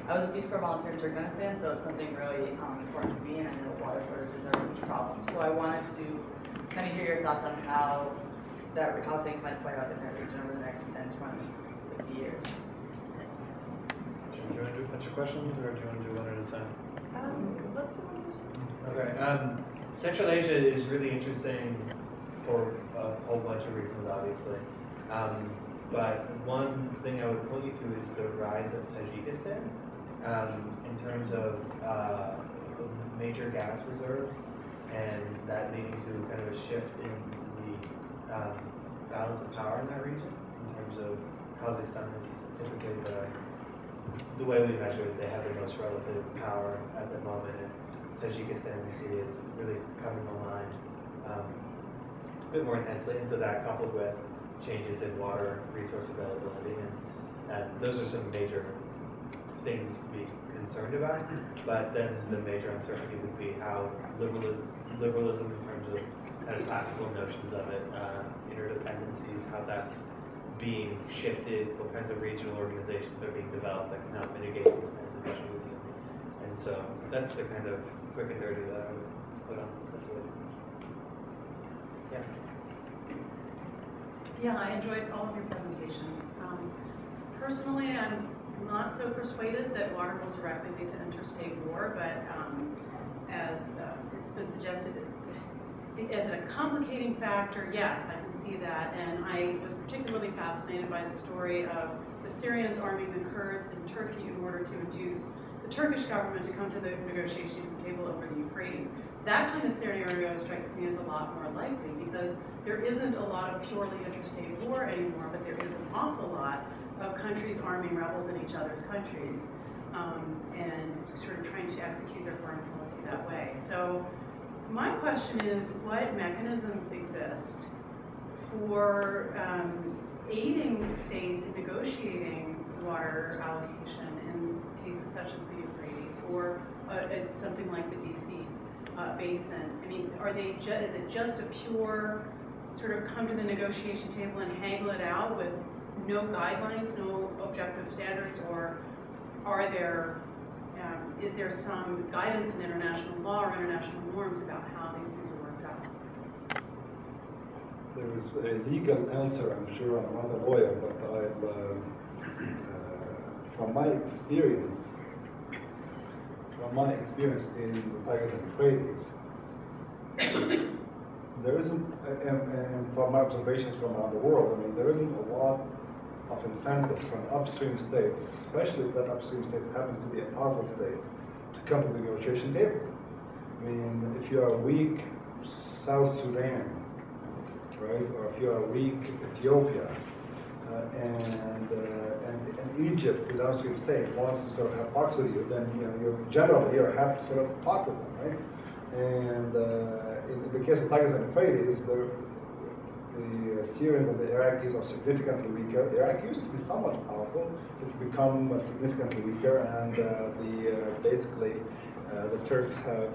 I was a Peace Corps volunteer in Turkmenistan, so it's something really important to me, and I know water shortages are a huge problem. So I wanted to kind of hear your thoughts on how things might play out in that region over the next 10, 20, 50 years. Do you want to do a bunch of questions, or do you want to do one at a time? Let's do one. Okay. Central Asia is really interesting for a whole bunch of reasons, obviously. But one thing I would point you to is the rise of Tajikistan in terms of major gas reserves, and that leading to kind of a shift in the balance of power in that region. In terms of Kazakhstan is typically the way we measure it, they have the most relative power at the moment, and Tajikistan we see is really coming online a bit more intensely, and so that coupled with changes in water resource availability, and those are some major things to be concerned about. But then the major uncertainty would be how liberalism in terms of kind of classical notions of it, interdependencies, how that's being shifted, what kinds of regional organizations are being developed that can help mitigate these kinds of issues. And so that's the kind of quick and dirty that I would put on the situation. Yeah. Yeah, I enjoyed all of your presentations. Personally, I'm not so persuaded that water will directly lead to interstate war, but as it's been suggested, as a complicating factor, yes, I can see that. And I was particularly fascinated by the story of the Syrians arming the Kurds in Turkey in order to induce the Turkish government to come to the negotiation table over the Euphrates. That kind of scenario strikes me as a lot more likely, because there isn't a lot of purely interstate war anymore, but there is an awful lot of countries arming rebels in each other's countries and sort of trying to execute their foreign policy that way. So my question is, what mechanisms exist for aiding states in negotiating water allocation in cases such as the Euphrates or something like the DC basin? I mean, are they is it just a pure sort of come to the negotiation table and haggle it out with no guidelines, no objective standards, or are there, is there some guidance in international law or international norms about how these things are worked out? There is a legal answer, I'm sure. I'm not a lawyer, but from my experience in the Tigris and Euphrates, there isn't, and from my observations from around the world, I mean, there isn't a lot of incentive from upstream states, especially if that upstream state happens to be a powerful state, to come to the negotiation table. I mean, if you are weak South Sudan, right, or if you are weak Ethiopia, and Egypt, the downstream state, wants to sort of have talks with you, then you're happy to sort of talk with them, right? And in the case of Tigris and Euphrates, the Syrians and the Iraqis are significantly weaker. Iraq used to be somewhat powerful. It's become significantly weaker, and basically the Turks have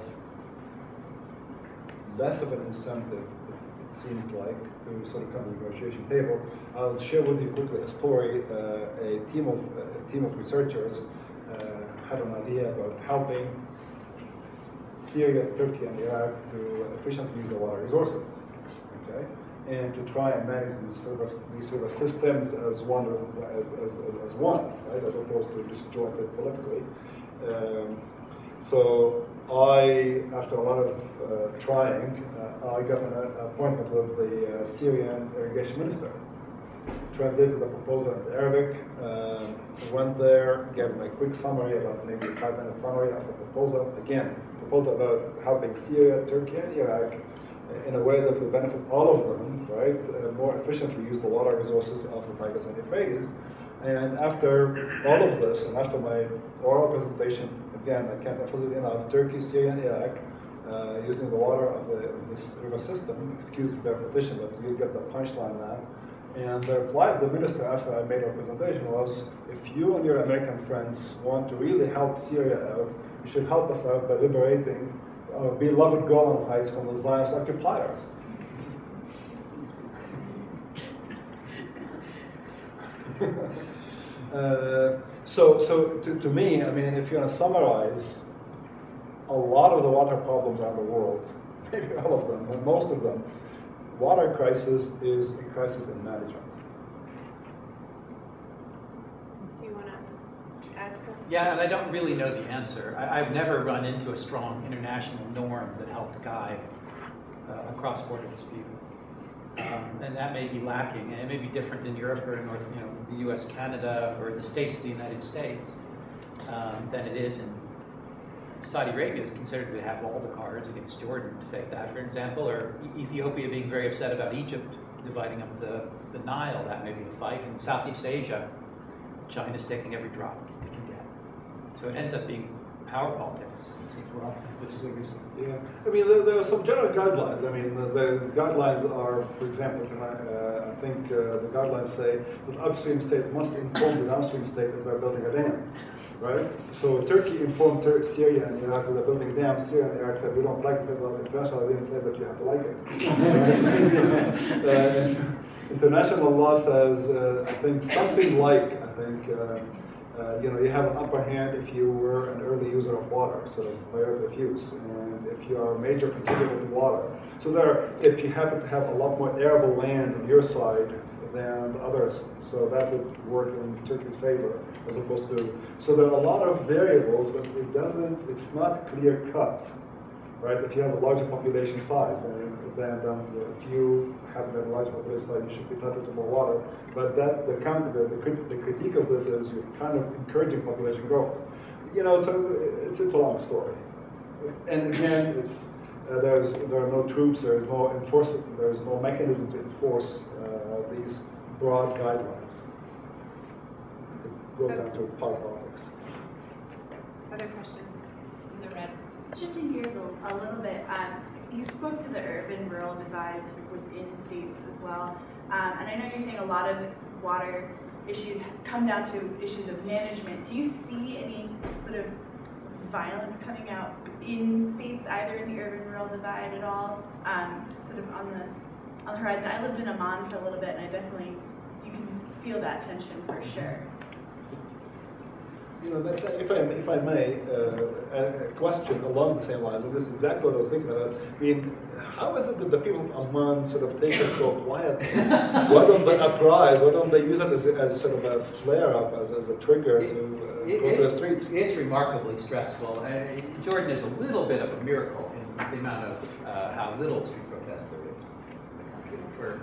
less of an incentive, it seems like, to sort of come to the negotiation table. I'll share with you quickly a story. A team of researchers had an idea about helping Syria, Turkey, and Iraq to efficiently use their water resources, okay, and to try and manage these sort of systems as one, right, as opposed to disjointed politically. So after a lot of trying, I got an appointment with the Syrian irrigation minister. Translated the proposal into Arabic, went there, gave him a quick summary, about maybe a 5-minute summary of the proposal. Again, proposal about helping Syria, Turkey, and Iraq in a way that will benefit all of them, right? More efficiently use the water resources of the Tigris and Euphrates. And after all of this, and after my oral presentation, again, I can't emphasize it enough, Turkey, Syria, and Iraq, using the water of this river system, excuse the repetition, but you get the punchline now. And the reply of the minister after I made our presentation was, if you and your American friends want to really help Syria out, you should help us out by liberating our beloved Golan Heights from the Zionist occupiers. So to me, I mean, if you want to summarize a lot of the water problems around the world, maybe all of them, but most of them, water crisis is a crisis in management. Do you want to add to that? Yeah, and I don't really know the answer. I've never run into a strong international norm that helped guide a cross-border dispute. And that may be lacking, and it may be different in Europe or in the U.S., Canada, or the states of the United States than it is in Saudi Arabia. Is considered to have all the cards against Jordan, to take that for example, or Ethiopia being very upset about Egypt dividing up the Nile. That may be a fight. In Southeast Asia, China's taking every drop it can get. So it ends up being power politics, which is the reason. Yeah, I mean, there are some general guidelines. I mean, the guidelines are, for example, I think the guidelines say that upstream state must inform the downstream state that they're building a dam, right? So Turkey informed Syria and Iraq that they're building dams. Syria and Iraq said, we don't like it. Said, well, international didn't say that you have to like it. International law says, I think something like, you have an upper hand if you were an early user of water, sort of priority of use, and if you are a major contributor to water. So if you happen to have a lot more arable land on your side than the others, so that would work in Turkey's favor, as opposed to, so there are a lot of variables, but it's not clear cut, right? If you have a larger population size, then if you have a large population size, you should be entitled to more water. But the critique of this is you're kind of encouraging population growth. So it's a long story. And again, there are no troops, there's no mechanism to enforce these broad guidelines. It goes down to power politics. Other questions in the red? Shifting gears a little bit, you spoke to the urban-rural divide within states as well, and I know you're saying a lot of water issues come down to issues of management. Do you see any sort of violence coming out in states, either in the urban-rural divide at all, sort of on on the horizon. I lived in Amman for a little bit, and I definitely, you can feel that tension for sure. You know, if I may, a question along the same lines, and this is exactly what I was thinking about. I mean, how is it that the people of Amman sort of take it so quietly? Why don't they uprise? Why don't they use it as sort of a flare-up, as a trigger to go to the streets? It's remarkably stressful. Jordan is a little bit of a miracle in the amount of how little street protest there is in the country for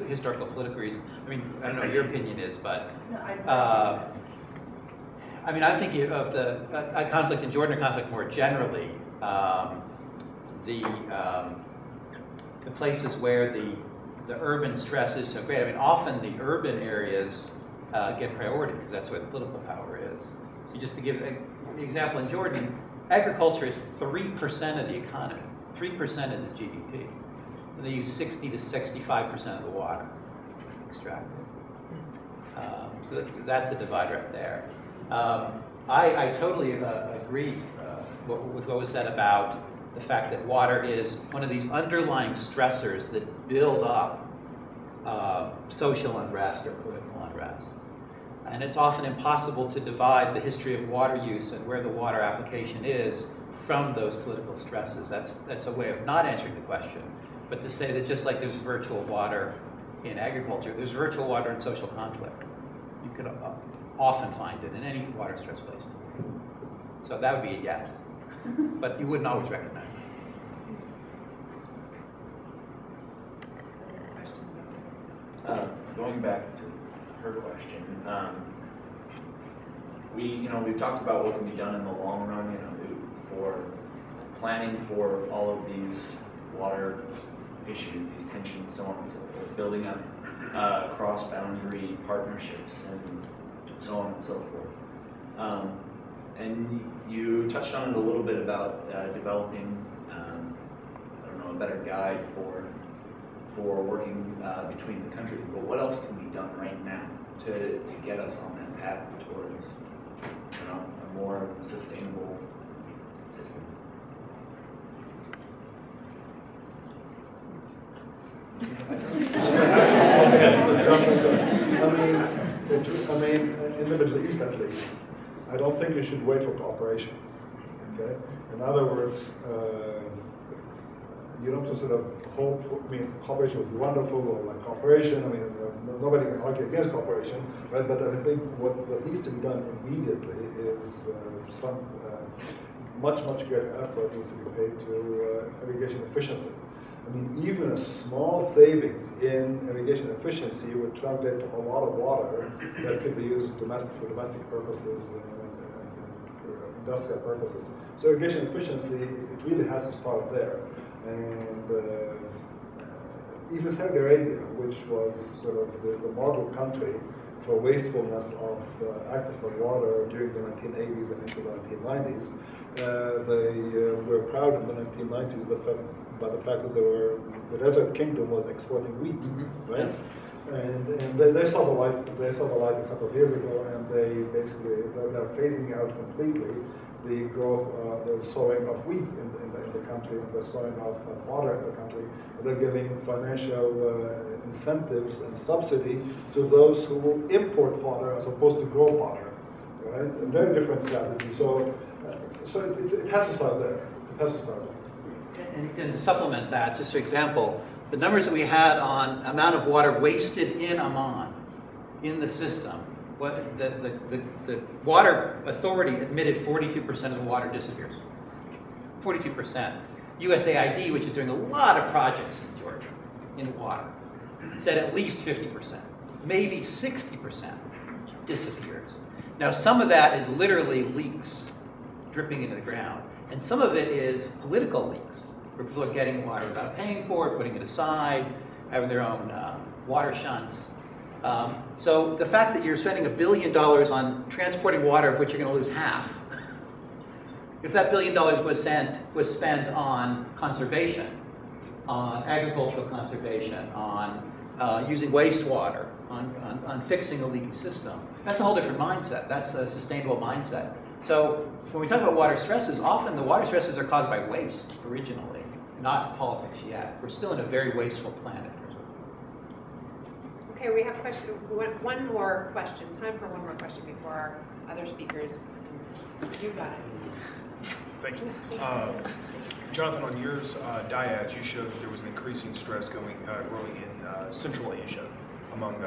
historical political reasons. I mean, I don't know what your opinion is, but I mean, I'm thinking of a conflict in Jordan, or conflict more generally. The places where the urban stress is so great. I mean, often the urban areas get priority because that's where the political power is. Just to give an example, in Jordan, agriculture is 3% of the economy, 3% of the GDP. And they use 60 to 65% of the water extracted. So that's a divide right there. I totally agree with what was said about the fact that water is one of these underlying stressors that build up social unrest or political unrest. And it's often impossible to divide the history of water use and where the water application is from those political stresses. That's a way of not answering the question, but to say that just like there's virtual water in agriculture, there's virtual water in social conflict. You could often find it in any water stress place. So that would be a yes, but you wouldn't always recognize it. Going back to her question, we've talked about what can be done in the long run, for planning for all of these water issues, these tensions, so on and so forth, building up cross-boundary partnerships and so on and so forth. And you touched on it a little bit about developing, a better guide for working between the countries. But what else can be done right now to get us on that path towards, a more sustainable system? I mean, in the Middle East at least, I don't think you should wait for cooperation. Okay. In other words, you don't have to sort of hope. Cooperation would be wonderful, or like cooperation. I mean, nobody can argue against cooperation, right? But I think what needs to be done immediately is some much greater effort needs to be paid to irrigation efficiency. I mean, even a small savings in irrigation efficiency would translate to a lot of water that could be used for domestic purposes and industrial purposes. So irrigation efficiency, it really has to start there. And even Saudi Arabia, which was sort of the model country for wastefulness of aquifer water during the 1980s and into the 1990s, they were proud in the 1990s by the fact that the Desert Kingdom was exporting wheat, right? And they saw the light. They saw the light a couple of years ago, and they're phasing out completely the growth, the sowing of wheat in the country, and the sowing of fodder in the country. And they're giving financial incentives and subsidy to those who will import fodder as opposed to grow fodder, right? A very different strategy. So it has to start there. It has to start there. And to supplement that, just for example, the numbers that we had on amount of water wasted in Amman, in the system, what the water authority admitted 42% of the water disappears. 42%. USAID, which is doing a lot of projects in Jordan in water, said at least 50%, maybe 60% disappears. Now, some of that is literally leaks dripping into the ground, and some of it is political leaks, where people are getting water without paying for it, putting it aside, having their own water shunts. So the fact that you're spending $1 billion on transporting water, of which you're going to lose half, if that $1 billion was spent on conservation, on agricultural conservation, on using wastewater, on fixing a leaky system, that's a whole different mindset. That's a sustainable mindset. So when we talk about water stresses, often the water stresses are caused by waste originally, not politics yet. We're still in a very wasteful planet in terms of Okay, we have one more question. Time for one more question before our other speakers. You got it. Thank you. Jonathan, on yours diads, you showed that there was an increasing stress growing in Central Asia among,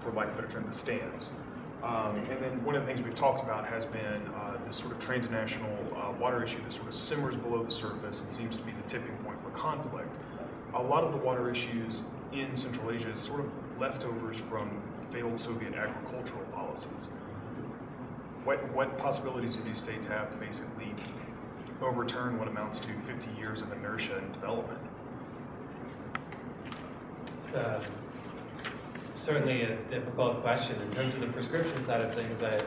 for lack of a better term, the stands. And then one of the things we've talked about has been this sort of transnational water issue that sort of simmers below the surface and seems to be the tipping point for conflict. A lot of the water issues in Central Asia is sort of leftovers from failed Soviet agricultural policies. What possibilities do these states have to basically overturn what amounts to 50 years of inertia and development? It's certainly a difficult question. In terms of the prescription side of things, I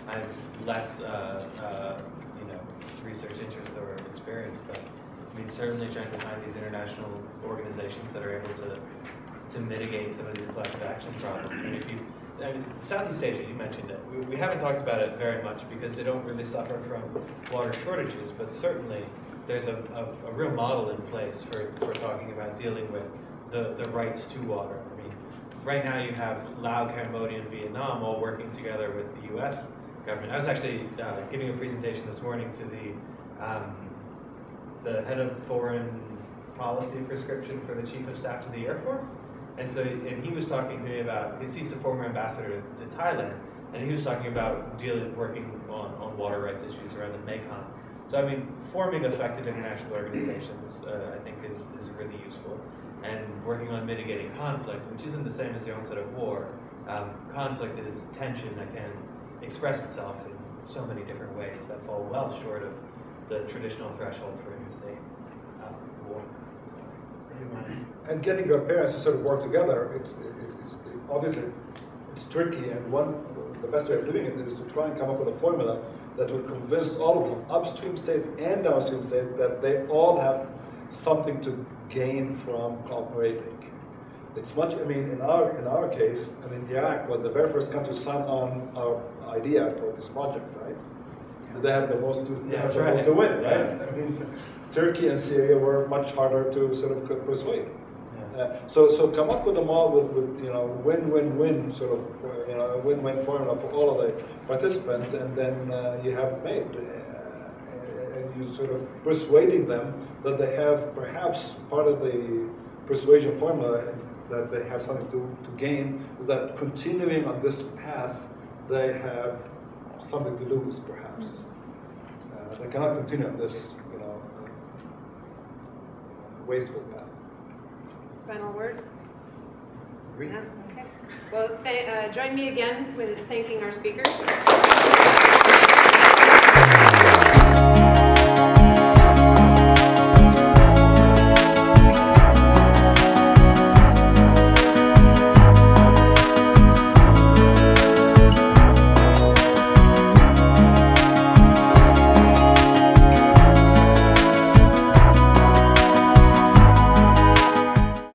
have less research interest or experience, but I mean, certainly trying to find these international organizations that are able to mitigate some of these collective action problems. And Southeast Asia, you mentioned it. We haven't talked about it very much because they don't really suffer from water shortages, but certainly there's a real model in place for talking about dealing with the rights to water. I mean, right now you have Laos, Cambodia, and Vietnam all working together with the U.S. government. I was actually giving a presentation this morning to the head of foreign policy prescription for the chief of staff to the Air Force. And he was talking to me about, because he's a former ambassador to Thailand, and he was talking about working on water rights issues around the Mekong. So I mean, forming effective international organizations, I think is really useful. And working on mitigating conflict, which isn't the same as the onset of war. Conflict is tension that can express itself in so many different ways that fall well short of the traditional threshold for interstate war. And getting your parents to sort of work together, it's obviously it's tricky, and the best way of doing it is to try and come up with a formula that would convince all of them, upstream states and downstream states, that they all have something to gain from cooperating. It's much, I mean, in our case, I mean, Iraq was the very first country to sign on our idea for this project, right? And they have the most to win, right? I mean, Turkey and Syria were much harder to sort of persuade. So come up with a model with win-win-win sort of win-win formula for all of the participants, and then you have made, and you sort of persuading them that they have perhaps part of the persuasion formula that they have something to gain is that continuing on this path they have something to lose perhaps. They cannot continue on this wasteful path. Final word? No? Okay. Well, join me again with thanking our speakers.